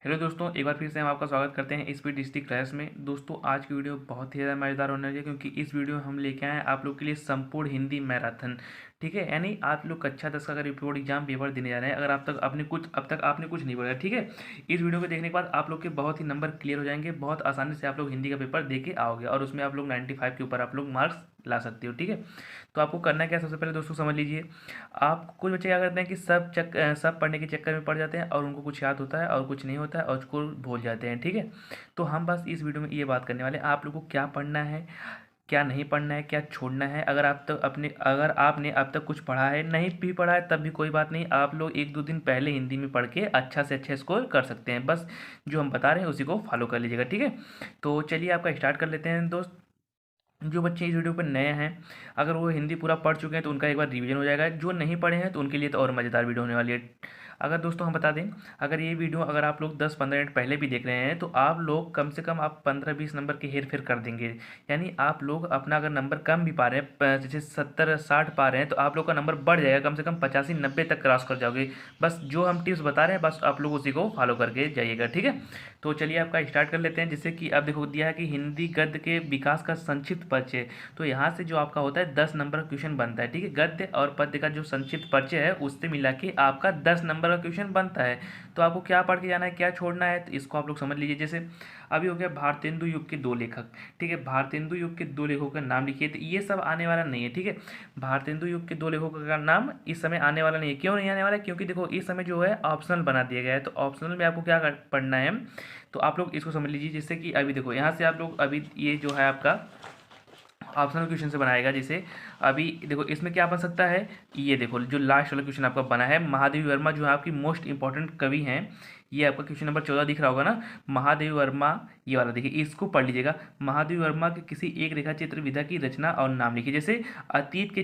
Hello दोस्तों, एक बार फिर से हम आपका स्वागत करते हैं स्पीड डिस्ट्रिक्ट क्लास में। दोस्तों, आज की वीडियो बहुत ही ज़्यादा मज़ेदार होने वाली है क्योंकि इस वीडियो में हम लेके आए हैं आप लोग के लिए संपूर्ण हिंदी मैराथन। ठीक है, यानी आप लोग कक्षा 10 का अगर रिपोर्ट एग्जाम पेपर देने जा रहे हैं, अगर अब तक आपने कुछ नहीं पढ़ा, ठीक है, इस वीडियो को देखने के बाद आप लोग के बहुत ही नंबर क्लियर हो जाएंगे। बहुत आसानी से आप लोग हिंदी का पेपर दे के आओगे और उसमें आप लोग 95 के ऊपर आप लोग मार्क्स ला सकते हो। ठीक है, तो आपको करना क्या है, सबसे पहले दोस्तों समझ लीजिए। आप कुछ बच्चे क्या करते हैं कि सब पढ़ने के चक्कर में पड़ जाते हैं और उनको कुछ याद होता है और कुछ नहीं होता है और उसको भूल जाते हैं। ठीक है, तो हम बस इस वीडियो में ये बात करने वाले हैं आप लोगों को क्या पढ़ना है, क्या नहीं पढ़ना है, क्या छोड़ना है। अगर आपने अब तक कुछ पढ़ा है, नहीं भी पढ़ा है, तब भी कोई बात नहीं, आप लोग एक दो दिन पहले हिंदी में पढ़ के अच्छा से अच्छा स्कोर कर सकते हैं। बस जो हम बता रहे हैं उसी को फॉलो कर लीजिएगा। ठीक है, तो चलिए आपका स्टार्ट कर लेते हैं दोस्त। जो बच्चे इस वीडियो पर नए हैं, अगर वो हिंदी पूरा पढ़ चुके हैं तो उनका एक बार रिवीजन हो जाएगा। जो नहीं पढ़े हैं तो उनके लिए तो और मज़ेदार वीडियो होने वाली है। अगर दोस्तों हम बता दें, अगर ये वीडियो अगर आप लोग 10-15 मिनट पहले भी देख रहे हैं तो आप लोग कम से कम आप 15-20 नंबर की हेर फेर कर देंगे। यानी आप लोग अपना अगर नंबर कम भी पा रहे हैं, जैसे 70-60 पा रहे हैं, तो आप लोग का नंबर बढ़ जाएगा, कम से कम 85-90 तक क्रॉस कर जाओगे। बस जो हम टिप्स बता रहे हैं बस आप लोग उसी को फॉलो करके जाइएगा। ठीक है, तो चलिए आपका स्टार्ट कर लेते हैं। जिससे कि अब देखो दिया है कि हिंदी गद्य के विकास का संक्षिप्त परिचय। तो यहाँ से जो आपका होता है 10 नंबर का क्वेश्चन बनता है। ठीक है, गद्य और पद्य का जो संक्षिप्त परिचय है उससे मिला के आपका 10 नंबर का क्वेश्चन बनता है। तो आपको क्या पढ़ के जाना है, क्या छोड़ना है, तो इसको आप लोग समझ लीजिए। जैसे अभी हो गया भारतेंदु युग के दो लेखक। ठीक है, भारतेंदु युग के दो लेखकों का नाम लिखिए। तो ये सब आने वाला नहीं है। ठीक है, भारतेंदु युग के दो लेखकों का नाम इस समय आने वाला नहीं है। क्यों नहीं आने वाला है? क्योंकि देखो इस समय जो है ऑप्शनल बना दिया गया है। तो ऑप्शनल में आपको क्या पढ़ना है, तो आप लोग इसको समझ लीजिए। जैसे कि अभी देखो यहाँ से आप लोग अभी ये जो है आपका ऑप्शनल क्वेश्चन से बनाएगा। जैसे अभी देखो इसमें क्या बन सकता है, ये देखो जो लास्ट वाला क्वेश्चन आपका बना है, महादेवी वर्मा जो है आपकी मोस्ट इंपॉर्टेंट कवि हैं। ये आपका क्वेश्चन नंबर 14 दिख रहा होगा ना, महादेवी वर्मा, ये वाला देखिए, इसको पढ़ लीजिएगा। महादेवी वर्मा के किसी एक रेखा चित्र विधा की रचना और नाम लिखिए। जैसे अतीत के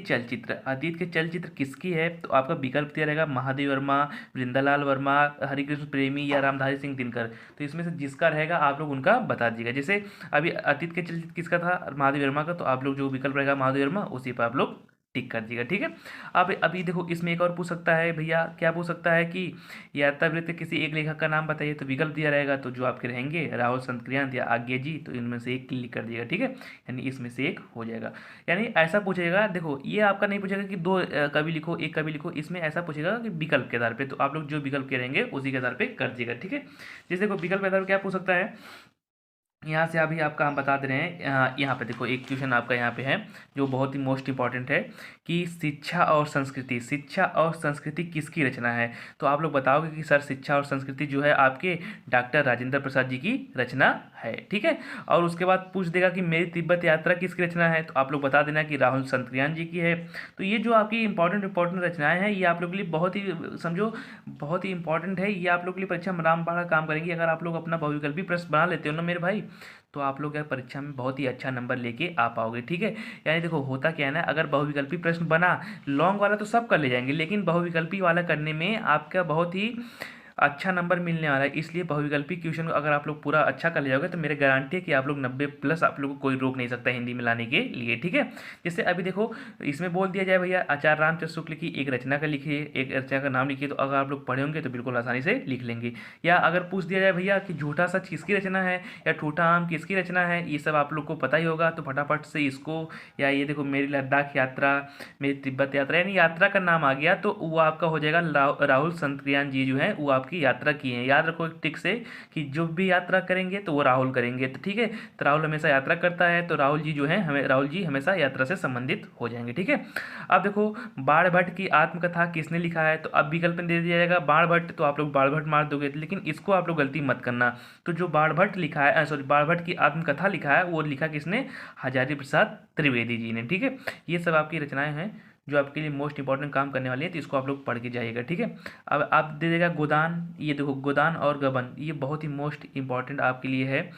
चलचित्र किसकी है, तो आपका विकल्प दिया रहेगा महादेवी वर्मा, वृंदालाल वर्मा, हरिकृष्ण प्रेमी या रामधारी सिंह दिनकर। तो इसमें से जिसका रहेगा आप लोग उनका बता दीजिएगा। जैसे अभी अतीत के चलचित्र किसका था, महादेव वर्मा का, तो आप लोग जो विकल्प रहेगा महादेव वर्मा उसी पर आप लोग टिक कर दीजिएगा। ठीक है, अब अभी देखो इसमें एक और पूछ सकता है भैया, क्या पूछ सकता है कि यात्रावृत्त किसी एक लेखक का नाम बताइए। तो विकल्प दिया रहेगा, तो जो आपके रहेंगे राहुल संतक्रियांत या आज्ञा जी, तो इनमें से एक क्लिक कर दिएगा। ठीक है, यानी इसमें से एक हो जाएगा। यानी ऐसा पूछेगा, देखो ये आपका नहीं पूछेगा कि दो कवि लिखो, एक कवि लिखो, इसमें ऐसा पूछेगा कि विकल्प के आधार पे। तो आप लोग जो विकल्प के रहेंगे उसी के आधार पे कर दीजिएगा। ठीक है, जैसे देखो विकल्प के आधार पर क्या पूछ सकता है, यहाँ से अभी आपका हम बता दे रहे हैं। यहाँ पे देखो एक क्वेश्चन आपका यहाँ पे है जो बहुत ही मोस्ट इंपॉर्टेंट है कि शिक्षा और संस्कृति किसकी रचना है। तो आप लोग बताओगे कि सर शिक्षा और संस्कृति जो है आपके डॉक्टर राजेंद्र प्रसाद जी की रचना है। ठीक है, और उसके बाद पूछ देगा कि मेरी तिब्बत यात्रा किसकी रचना है। तो आप लोग बता देना कि राहुल संतक्रियान जी की है। तो ये जो आपकी इंपॉर्टेंट रचनाएं हैं ये आप लोग के लिए बहुत ही समझो बहुत ही इंपॉर्टेंट है। ये आप लोग के लिए परीक्षा में रामबाण काम करेंगी। अगर आप लोग अपना बहुविकल्पी प्रश्न बना लेते हो ना मेरे भाई, तो आप लोग यार परीक्षा में बहुत ही अच्छा नंबर लेके आ पाओगे। ठीक है, यानी देखो होता क्या है ना, अगर बहुविकल्पी प्रश्न बना, लॉन्ग वाला तो सब कर ले जाएंगे, लेकिन बहुविकल्पी वाला करने में आपका बहुत ही अच्छा नंबर मिलने वाला है। इसलिए बहुविकल्पी क्वेश्चन अगर आप लोग पूरा अच्छा कर ले जाओगे तो मेरे गारंटी है कि आप लोग 90+ आप लोग को कोई रोक नहीं सकता हिंदी में लाने के लिए। ठीक है, जैसे अभी देखो इसमें बोल दिया जाए भैया आचार्य रामचंद्र शुक्ल की एक रचना का लिखिए, एक रचना का नाम लिखिए, तो अगर आप लोग पढ़े होंगे तो बिल्कुल आसानी से लिख लेंगे। या अगर पूछ दिया जाए भैया कि झूठा सच किसकी रचना है या ठूठा आम किसकी रचना है, ये सब आप लोग को पता ही होगा, तो फटाफट से इसको, या ये देखो मेरी लद्दाख यात्रा, मेरी तिब्बत यात्रा, यानी यात्रा का नाम आ गया तो वो आपका हो जाएगा राहुल संतक्रियान जी जो है वो आपकी यात्रा की है। याद रखो एक टिक से कि जो भी यात्रा करेंगे तो वो राहुल करेंगे। तो ठीक है, तो राहुल हमेशा यात्रा करता है, तो राहुल जी जो है राहुल जी हमेशा यात्रा से संबंधित हो जाएंगे। ठीक है, अब देखो बाण भट्ट की आत्मकथा किसने लिखा है, तो अब विकल्प में दे दिया जाएगा बाण भट्ट, तो आप लोग बाण भट्ट मार दोगे, लेकिन इसको आप लोग गलती मत करना। तो जो बाण भट्ट लिखा है, सॉरी, बाण भट्ट की आत्मकथा लिखा है वो लिखा किसने, हजारी प्रसाद त्रिवेदी जी ने। ठीक है, ये सब आपकी रचनाएं हैं जो आपके लिए मोस्ट इंपॉर्टेंट काम करने वाली है, तो इसको आप लोग पढ़ के जाइएगा। ठीक है, अब आप दे देगा गोदान, ये देखो गोदान और गबन, ये बहुत ही मोस्ट इंपॉर्टेंट आपके लिए है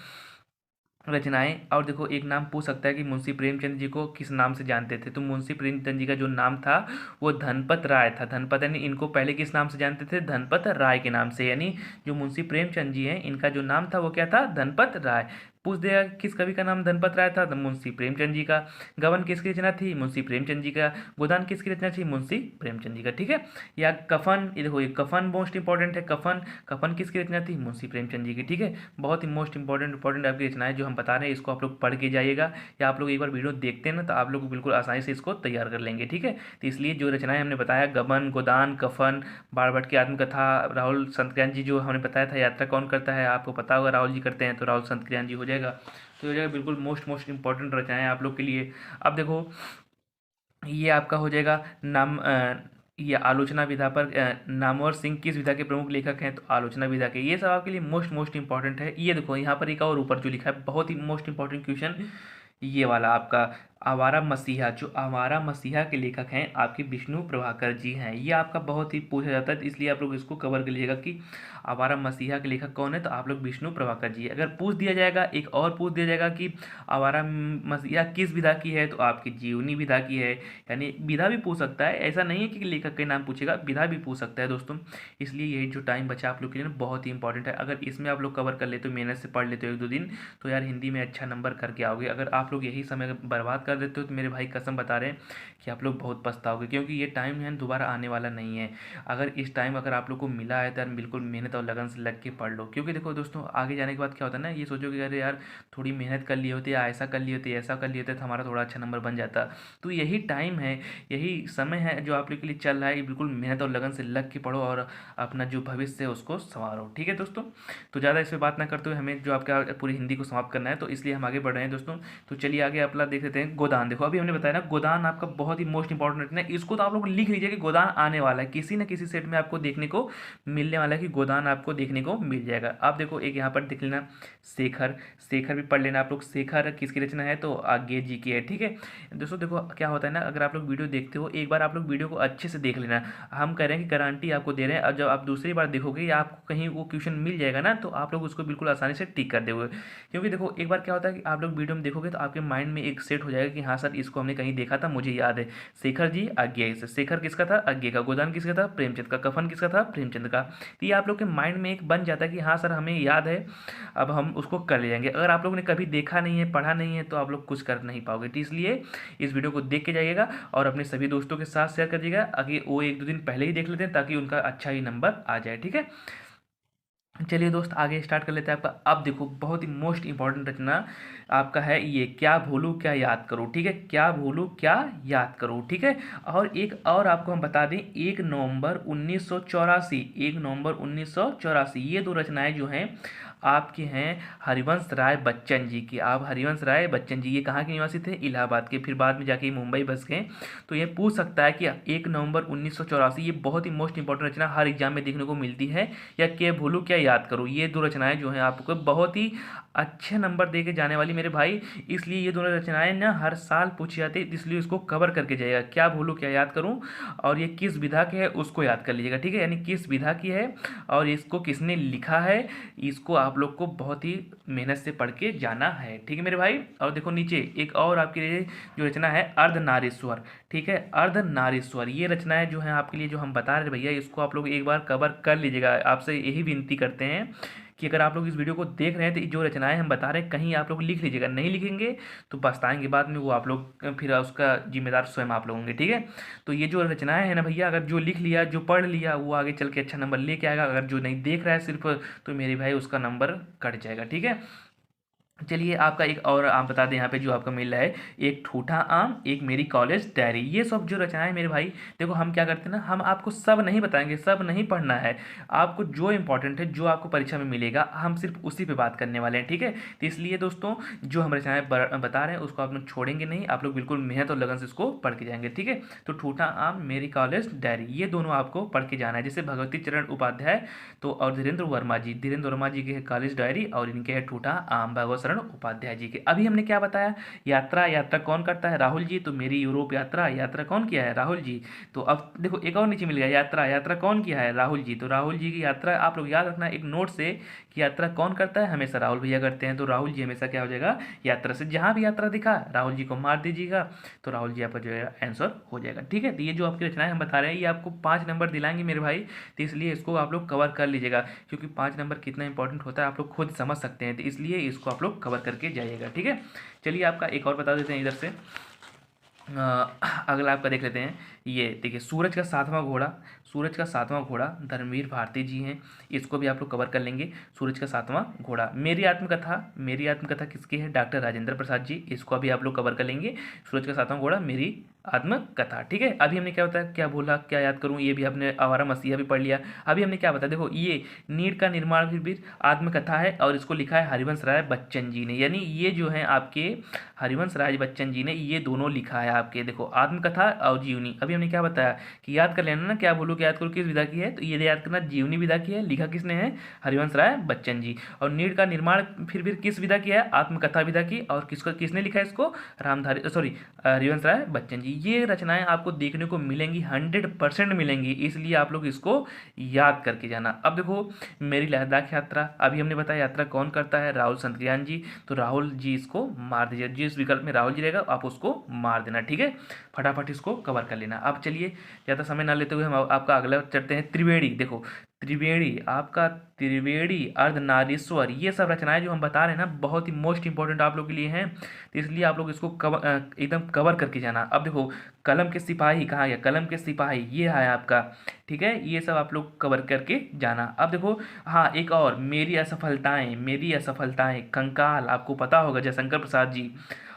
रचनाएं। और देखो एक नाम पूछ सकता है कि मुंशी प्रेमचंद जी को किस नाम से जानते थे, तो मुंशी प्रेमचंद जी का जो नाम था वो धनपत राय था। धनपत यानी इनको पहले किस नाम से जानते थे, धनपत राय के नाम से। यानी जो मुंशी प्रेमचंद जी हैं इनका जो नाम था वो क्या था, धनपत राय। पूछ देगा किस कवि का नाम धनपत राय था, तो मुंशी प्रेमचंद जी का। गबन किसकी रचना थी, मुंशी प्रेमचंद जी का। गोदान किसकी रचना थी, मुंशी प्रेमचंद जी का। ठीक है। या कफन, ये देखो ये कफन मोस्ट इंपॉर्टेंट है। कफन, कफन किसकी रचना थी, मुंशी प्रेमचंद जी की। ठीक है। बहुत ही मोस्ट इंपॉर्टेंट आपकी रचनाएं जो हम बता रहे हैं, इसको आप लोग पढ़ के जाइएगा, या आप लोग एक बार वीडियो देखते हैं ना तो आप लोग बिल्कुल आसानी से इसको तैयार कर लेंगे। ठीक है। तो इसलिए जो रचनाएं हमने बताया, गबन, गोदान, कफन, बाणभट्ट की आत्मकथा, राहुल संत ज्ञान जी जो हमने बताया था, यात्रा कौन करता है, आपको पता होगा राहुल जी करते हैं, तो राहुल संत ज्ञान जी हो जाएगा। तो हो जाएगा बिल्कुल मोस्ट इंपॉर्टेंट रचनाएं आप लोग के लिए। अब देखो ये आपका हो जाएगा नाम ये आलोचना विधा पर नामवर सिंह किस विधा के प्रमुख लेखक हैं, तो आलोचना विधा के। ये सब आपके लिए मोस्ट इंपॉर्टेंट है। ये देखो यहाँ पर एक और ऊपर जो लिखा है, बहुत ही मोस्ट इंपॉर्टेंट क्वेश्चन, ये वाला आपका आवारा मसीहा, जो आवारा मसीहा के लेखक हैं आपके विष्णु प्रभाकर जी हैं। ये आपका बहुत ही पूछा जाता है, तो इसलिए आप लोग इसको कवर कर लीजिएगा कि आवारा मसीहा के लेखक कौन है, तो आप लोग विष्णु प्रभाकर जी। अगर पूछ दिया जाएगा, एक और पूछ दिया जाएगा कि आवारा मसीहा किस विधा की है, तो आपकी जीवनी विधा की है। यानी विधा भी पूछ सकता है, ऐसा नहीं है कि लेखक का नाम पूछेगा, विधा भी पूछ सकता है दोस्तों। इसलिए यही जो टाइम बचा आप लोग के लिए ना बहुत ही इंपॉर्टेंट है। अगर इसमें आप लोग कवर कर लेते हो, मेहनत से पढ़ लेते हो 1-2 दिन, तो यार हिंदी में अच्छा नंबर करके आओगे। अगर आप लोग यही समय बर्बाद कर देते हो तो मेरे भाई कसम बता रहे हैं कि आप लोग बहुत पछताओगे, क्योंकि ये टाइम है दोबारा आने वाला नहीं है। अगर इस टाइम अगर आप लोग को मिला है तो यार बिल्कुल मेहनत और लगन से लग के पढ़ लो, क्योंकि देखो दोस्तों आगे जाने के बाद क्या होता है ना, ये सोचो कि अरे यार थोड़ी मेहनत कर लिए होते, या ऐसा कर लिए होते, ऐसा कर लिए होते, तो हमारा थोड़ा अच्छा नंबर बन जाता। तो यही टाइम है, यही समय है जो आप लोग के लिए चल रहा है, बिल्कुल मेहनत और लगन से लग के पढ़ो और अपना जो भविष्य है उसको संवारो। ठीक है दोस्तों। तो ज़्यादा इस पर बात ना करते हुए हमें जो आपका पूरी हिंदी को समाप्त करना है, तो इसलिए हम आगे बढ़ रहे हैं दोस्तों। तो चलिए आगे अपना देख लेते हैं गोदान। देखो अभी हमने बताया ना, गोदान आपका बहुत ही मोस्ट इंपॉर्टेंट है। इसको तो आप लोग लिख लीजिए कि गोदान आने वाला है, किसी न किसी सेट में आपको देखने को मिलने वाला है कि गोदान आपको देखने को मिल जाएगा। आप देखो एक यहाँ पर देख लेना शेखर, शेखर भी पढ़ लेना आप लोग। शेखर किसकी रचना है, तो आगे जी की है। ठीक है दोस्तों। देखो क्या होता है ना, अगर आप लोग वीडियो देखते हो, एक बार आप लोग वीडियो को अच्छे से देख लेना। हम कह रहे हैं कि गारंटी आपको दे रहे हैं, और जब आप दूसरी बार देखोगे या आपको कहीं वो क्वेश्चन मिल जाएगा ना, तो आप लोग उसको बिल्कुल आसानी से टिक कर दोगे। क्योंकि देखो एक बार क्या होता है कि आप लोग वीडियो में देखोगे तो आपके माइंड में एक सेट हो जाएगा कि हाँ सर इसको हमने कहीं देखा था, मुझे याद है। शेखर जी आज्ञे से, शेखर किसका था, आज्ञे का। गोदान किसका था, प्रेमचंद का। कफन किसका था, प्रेमचंद का। तो ये आप लोग के माइंड में एक बन जाता है कि हाँ सर हमें याद है, अब हम उसको कर ले जाएंगे। अगर आप लोगों ने कभी देखा नहीं है, पढ़ा नहीं है, तो आप लोग कुछ कर नहीं पाओगे। तो इसलिए इस वीडियो को देख के जाइएगा और अपने सभी दोस्तों के साथ शेयर कर दीजिएगा, आगे वो 1-2 दिन पहले ही देख लेते हैं ताकि उनका अच्छा ही नंबर आ जाए। ठीक है। चलिए दोस्त आगे स्टार्ट कर लेते हैं आपका। अब देखो बहुत ही मोस्ट इंपॉर्टेंट रचना आपका है ये, क्या भूलूं क्या याद करूं। ठीक है। क्या भूलूं क्या याद करूं। ठीक है। और एक और आपको हम बता दें, 1 नवंबर 1984, 1 नवंबर 1984, ये दो रचनाएं जो हैं आपके हैं हरिवंश राय बच्चन जी की। आप हरिवंश राय बच्चन जी ये कहाँ के निवासी थे, इलाहाबाद के, फिर बाद में जाके मुंबई बस गए। तो ये पूछ सकता है कि 1 नवंबर 1984, ये बहुत ही मोस्ट इंपॉर्टेंट रचना हर एग्जाम में देखने को मिलती है। या क्या भूलूं क्या याद करूं, ये दो रचनाएं जो हैं आपको बहुत ही अच्छे नंबर दे के जाने वाली मेरे भाई। इसलिए ये दोनों रचनाएं ना हर साल पूछी जाती है, इसलिए इसको कवर करके जाइएगा। क्या भूलूं क्या याद करूं, और ये किस विधा के है उसको याद कर लीजिएगा। ठीक है। यानी किस विधा की है और इसको किसने लिखा है, इसको आप लोग को बहुत ही मेहनत से पढ़ के जाना है। ठीक है मेरे भाई। और देखो नीचे एक और आपके लिए जो रचना है अर्धनारीश्वर। ठीक है। अर्धनारीश्वर ये रचनाएं जो हैं आपके लिए जो हम बता रहे हैं भैया, इसको आप लोग एक बार कवर कर लीजिएगा। आपसे यही विनती करते हैं कि अगर आप लोग इस वीडियो को देख रहे हैं तो जो रचनाएं हम बता रहे हैं कहीं आप लोग लिख लीजिएगा, नहीं लिखेंगे तो पछताएंगे बाद में, वो आप लोग फिर उसका जिम्मेदार स्वयं आप लोग होंगे। ठीक है। तो ये जो रचनाएं हैं ना भैया, अगर जो लिख लिया जो पढ़ लिया वो आगे चल के अच्छा नंबर लेके आएगा। अगर जो नहीं देख रहा है सिर्फ, तो मेरे भाई उसका नंबर कट जाएगा। ठीक है। चलिए आपका एक और आम बता दें यहाँ पे जो आपका मिल रहा है, एक ठूठा आम, एक मेरी कॉलेज डायरी। ये सब जो रचनाएं मेरे भाई, देखो हम क्या करते हैं ना, हम आपको सब नहीं बताएंगे, सब नहीं पढ़ना है। आपको जो इंपॉर्टेंट है, जो आपको परीक्षा में मिलेगा, हम सिर्फ उसी पे बात करने वाले हैं। ठीक है। तो इसलिए दोस्तों जो हम रचनाएं बता रहे हैं उसको आप लोग छोड़ेंगे नहीं, आप लोग बिल्कुल मेहनत और लगन से इसको पढ़ के जाएंगे। ठीक है। तो ठूठा आम, मेरी कॉलेज डायरी, ये दोनों आपको पढ़ के जाना है। जैसे भगवती चरण उपाध्याय तो और धीरेन्द्र वर्मा जी, धीरेन्द्र वर्मा जी के है कॉलेज डायरी, और इनके है ठूठा आम, भगवत उपाध्याय जी के। अभी हमने क्या बताया, यात्रा, यात्रा कौन करता है, राहुल जी। तो मेरी यूरोप यात्रा, यात्रा कौन किया है, राहुल जी। तो अब देखो एक और नीचे मिल गया, यात्रा, यात्रा कौन किया है, राहुल जी। तो राहुल जी की यात्रा आप लोग याद रखना एक नोट से कि यात्रा कौन करता है, हमेशा राहुल भैया करते हैं। तो राहुल जी हमेशा क्या हो जाएगा, यात्रा से जहां भी यात्रा दिखा राहुल जी को मार दीजिएगा, तो राहुल जी आपका जो है आंसर हो जाएगा। ठीक है। तो ये जो आपकी रचनाएं हम बता रहे हैं ये आपको 5 नंबर दिलाएंगे मेरे भाई, तो इसलिए इसको आप लोग कवर कर लीजिएगा, क्योंकि 5 नंबर कितना इंपॉर्टेंट होता है आप लोग खुद समझ सकते हैं। तो इसलिए इसको आप लोग लोग कवर करके जाइएगा, ठीक है। चलिए आपका एक और बता देते हैं इधर से। अगला आपका देख लेते हैं, ये देखिए सूरज का सातवां घोड़ा, सूरज का सातवां घोड़ा धर्मवीर भारती जी हैं, इसको भी आप लोग कवर कर लेंगे। सूरज का सातवां घोड़ा, मेरी आत्मकथा, मेरी आत्मकथा किसकी है, डॉक्टर राजेंद्र प्रसाद जी, इसको भी आप लोग कवर कर लेंगे। सूरज का सातवां घोड़ा मेरी आत्मकथा, ठीक है। अभी हमने क्या बताया, क्या बोला, क्या याद करूं, ये भी आपने आवारा मसीहा भी पढ़ लिया। अभी हमने क्या बताया, देखो ये नीट का निर्माण भी आत्मकथा है और इसको लिखा है हरिवंश राय बच्चन जी ने, यानी ये जो है आपके हरिवंश राय बच्चन जी ने ये दोनों लिखा है आपके, देखो आत्मकथा और जीवनी। अभी हमने क्या बताया कि याद कर लेना ना, क्या बोलो कि याद करो किस विधा की है, तो ये याद करना जीवनी विधा की है, लिखा किसने है, हरिवंश राय बच्चन जी। और नीट का निर्माण फिर किस विधा की है, आत्मकथा विधा की, और किसको किसने लिखा है इसको, रामधारी सॉरी हरिवंश राय बच्चन जी। ये रचनाएं आपको देखने को मिलेंगी, 100% मिलेंगी, इसलिए आप लोग इसको याद करके जाना। अब देखो मेरी लद्दाख यात्रा, अभी हमने बताया यात्रा कौन करता है, राहुल संतरियान जी, तो राहुल जी इसको मार दीजिए, जिस विकल्प में राहुल जी रहेगा आप उसको मार देना, ठीक है। फटाफट इसको कवर कर लेना। अब चलिए ज़्यादा समय ना लेते हुए हम आपका अगला चलते हैं, त्रिवेणी। देखो त्रिवेणी, आपका त्रिवेणी, अर्धनारीश्वर, ये सब रचनाएं जो हम बता रहे हैं ना बहुत ही मोस्ट इंपॉर्टेंट आप लोग के लिए हैं, तो इसलिए आप लोग इसको एकदम कवर करके जाना। अब देखो कलम के सिपाही कहाँ गया, कलम के सिपाही ये है आपका, ठीक है, ये सब आप लोग कवर करके जाना। अब देखो हाँ एक और, मेरी असफलताएं, मेरी असफलताएं, कंकाल आपको पता होगा जयशंकर प्रसाद जी,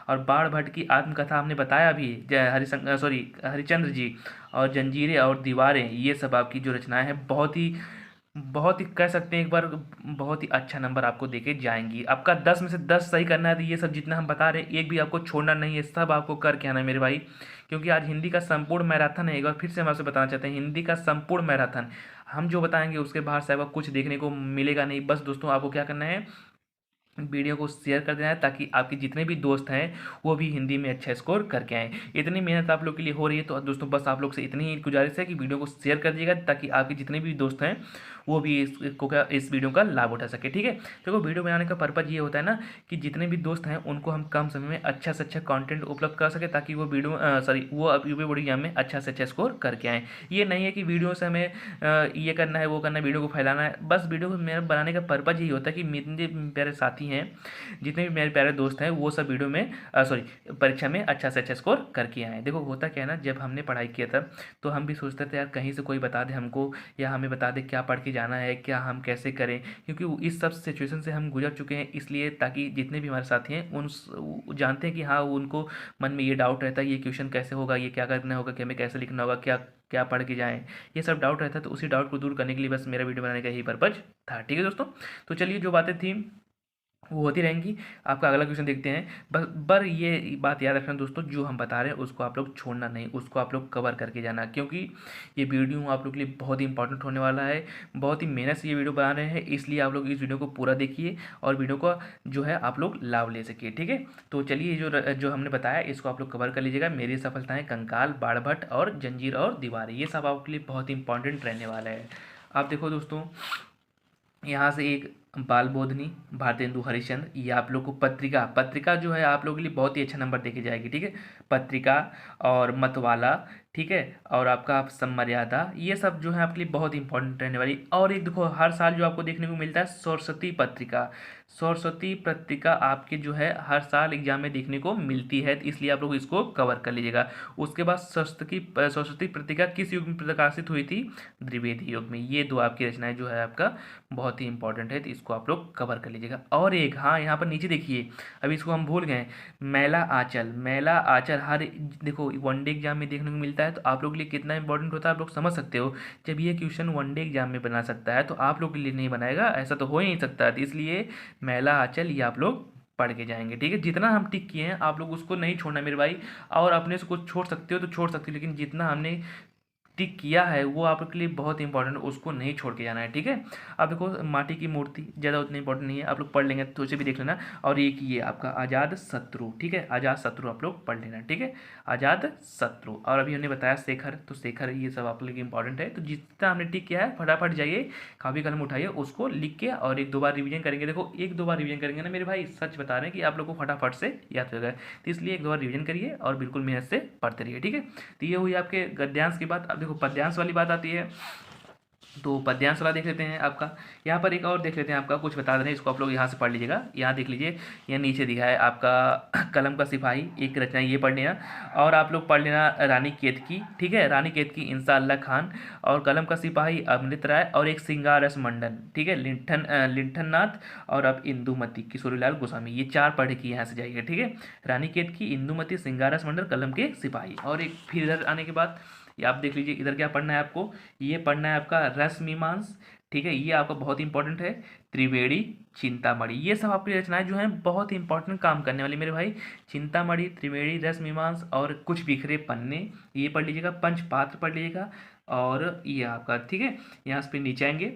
और बाण भट्ट की आत्मकथा हमने बताया अभी, जय हरिचंद्र जी, और जंजीरें और दीवारें, ये सब आपकी जो रचनाएं हैं बहुत ही कह सकते हैं एक बार बहुत ही अच्छा नंबर आपको देके जाएंगी। आपका 10 में से 10 सही करना है, तो ये सब जितना हम बता रहे हैं एक भी आपको छोड़ना नहीं है, सब आपको करके आना है मेरे भाई, क्योंकि आज हिंदी का संपूर्ण मैराथन है। एक बार फिर से हम आपसे बताना चाहते हैं, हिंदी का संपूर्ण मैराथन, हम जो बताएंगे उसके बाहर से आपको कुछ देखने को मिलेगा नहीं। बस दोस्तों आपको क्या करना है, वीडियो को शेयर कर देना है ताकि आपके जितने भी दोस्त हैं वो भी हिंदी में अच्छा स्कोर करके आएँ। इतनी मेहनत आप लोग के लिए हो रही है, तो दोस्तों बस आप लोग से इतनी ही गुजारिश है कि वीडियो को शेयर कर दीजिएगा ताकि आपके जितने भी दोस्त हैं वो भी इस वीडियो का लाभ उठा सके, ठीक है। देखो वीडियो बनाने का पर्पज़ ये होता है ना कि जितने भी दोस्त हैं उनको हम कम समय में अच्छा से अच्छा कंटेंट उपलब्ध कर सके, ताकि वो वो यूपी बोर्ड एग्जाम में अच्छा से अच्छा स्कोर करके आएँ। ये नहीं है कि वीडियो से हमें ये करना है वो करना है, वीडियो को फैलाना है, बस वीडियो को मेरा बनाने का पर्पज़ यही होता है कि मेरे प्यारे साथी हैं, जितने भी मेरे प्यारे दोस्त हैं वो सब वीडियो में परीक्षा में अच्छा से अच्छा स्कोर करके आए। देखो होता क्या है ना, जब हमने पढ़ाई किया था तो हम भी सोचते थे यार कहीं से कोई बता दे हमको, या हमें बता दे क्या पढ़ के जाना है, क्या हम कैसे करें, क्योंकि इस सब सिचुएशन से हम गुजर चुके हैं, इसलिए ताकि जितने भी हमारे साथी हैं उन जानते हैं कि हाँ उनको मन में ये डाउट रहता है ये क्वेश्चन कैसे होगा, ये क्या करना होगा, कि हमें कैसे लिखना होगा, क्या क्या पढ़ के जाएं, ये सब डाउट रहता है। तो उसी डाउट को दूर करने के लिए बस मेरा वीडियो बनाने का यही पर्पज था, ठीक है दोस्तों। तो चलिए जो बातें थी वो होती रहेंगी। आपका अगला क्वेश्चन देखते हैं। बस पर ये बात याद रखना दोस्तों, जो हम बता रहे हैं उसको आप लोग छोड़ना नहीं, उसको आप लोग कवर करके जाना, क्योंकि ये वीडियो आप लोग के लिए बहुत ही इंपॉर्टेंट होने वाला है। बहुत ही मेहनत से ये वीडियो बना रहे हैं, इसलिए आप लोग इस वीडियो को पूरा देखिए और वीडियो का जो है आप लोग लाभ ले सकिए, ठीक है। तो चलिए जो हमने बताया इसको आप लोग कवर कर लीजिएगा। मेरी सफलताएँ, कंकाल, बाणभट्ट और जंजीर और दीवारें, ये सब आपके लिए बहुत ही इंपॉर्टेंट रहने वाला है। आप देखो दोस्तों यहाँ से एक बाल बोधनी, भारतेंदु हरिश्चंद्र, ये आप लोग को पत्रिका, पत्रिका जो है आप लोगों के लिए बहुत ही अच्छा नंबर देके जाएगी, ठीक है। पत्रिका और मतवाला, ठीक है, और आपका सममर्यादा, ये सब जो है आपके लिए बहुत इंपॉर्टेंट रहने वाली। और एक देखो हर साल जो आपको देखने को मिलता है सरस्वती पत्रिका, सरस्वती पत्रिका आपके जो है हर साल एग्जाम में देखने को मिलती है, तो इसलिए आप लोग इसको कवर कर लीजिएगा। उसके बाद सरस्वती पत्रिका किस युग में प्रकाशित हुई थी, द्विवेदी युग में। ये दो आपकी रचनाएं जो है आपका बहुत ही इंपॉर्टेंट है, तो इसको आप लोग कवर कर लीजिएगा। और एक हाँ यहाँ पर नीचे देखिए, अभी इसको हम भूल गए, मैला आंचल, मैला आंचल हर देखो वनडे एग्जाम में देखने को मिलता है, तो आप लोग के लिए कितना इंपॉर्टेंट होता है आप लोग समझ सकते हो। जब ये क्वेश्चन वनडे एग्जाम में बना सकता है तो आप लोग के लिए नहीं बनाएगा, ऐसा तो हो ही नहीं सकता। तो इसलिए मैला आंचल ये आप लोग पढ़ के जाएंगे, ठीक है। जितना हम टिक किए हैं आप लोग उसको नहीं छोड़ना मेरे भाई, और अपने से कुछ छोड़ सकते हो तो छोड़ सकते हो, लेकिन जितना हमने टिक किया है वो आपके लिए बहुत इंपॉर्टेंट है, उसको नहीं छोड़ के जाना है, ठीक है। अब देखो माटी की मूर्ति ज़्यादा उतनी इंपॉर्टेंट नहीं है, आप लोग पढ़ लेंगे तो उसे भी देख लेना। और एक ये आपका आज़ाद शत्रु, ठीक है, आज़ाद शत्रु आप लोग पढ़ लेना, ठीक है, आज़ाद शत्रु। और अभी हमने बताया शेखर, तो शेखर ये सब आप लोग इंपॉर्टेंट है। तो जितना हमने टिक किया है फटाफट जाइए, कापी कलम उठाइए, उसको लिख के और एक दो बार रिविजन करेंगे। देखो एक दो बार रिविजन करेंगे ना मेरे भाई, सच बता रहे हैं कि आप लोग को फटाफट से याद हो जाएगा, तो इसलिए एक दो बार रिविजन करिए और बिल्कुल मेहनत से पढ़ते रहिए, ठीक है। तो ये हुई आपके गद्यांश की बात। अब देखो पद्यांश वाली बात आती है। तो पद्यांश वाला देख लेते हैं आपका। यहाँ पर एक और देख लेते हैं आपका, कुछ बता दें इसको आप लोग यहाँ से पढ़ लीजिएगा। यहाँ देख लीजिए, यहाँ नीचे दिखा है आपका कलम का सिपाही, एक रचना ये पढ़ लेना। और आप लोग पढ़ लेना रानी केतकी, ठीक है, रानी केतकी इंशाअल्लाह खान, और कलम का सिपाही अमृत राय, और एक सिंगार रस मंडन, ठीक है, लिंठन नाथ, और अब इंदुमती किशोरीलाल गोस्वामी। ये 4 पढ़ के यहाँ से जाइएगा, ठीक है। रानी केतकी, इंदुमती, सिंगार रस मंडन, कलम के सिपाही। और एक फिर इधर आने के बाद ये आप देख लीजिए, इधर क्या पढ़ना है आपको, ये पढ़ना है आपका रस मीमांस, ठीक है, ये आपका बहुत इंपॉर्टेंट है। त्रिवेणी, चिंतामणि, ये सब आपकी रचनाएं जो हैं बहुत इंपॉर्टेंट काम करने वाली मेरे भाई। चिंतामणि, त्रिवेणी, रस मीमांस और कुछ बिखरे पन्ने, ये पढ़ लीजिएगा। पंचपात्र पढ़ लीजिएगा। और ये आपका, ठीक है, यहाँ से फिर नीचे आएंगे,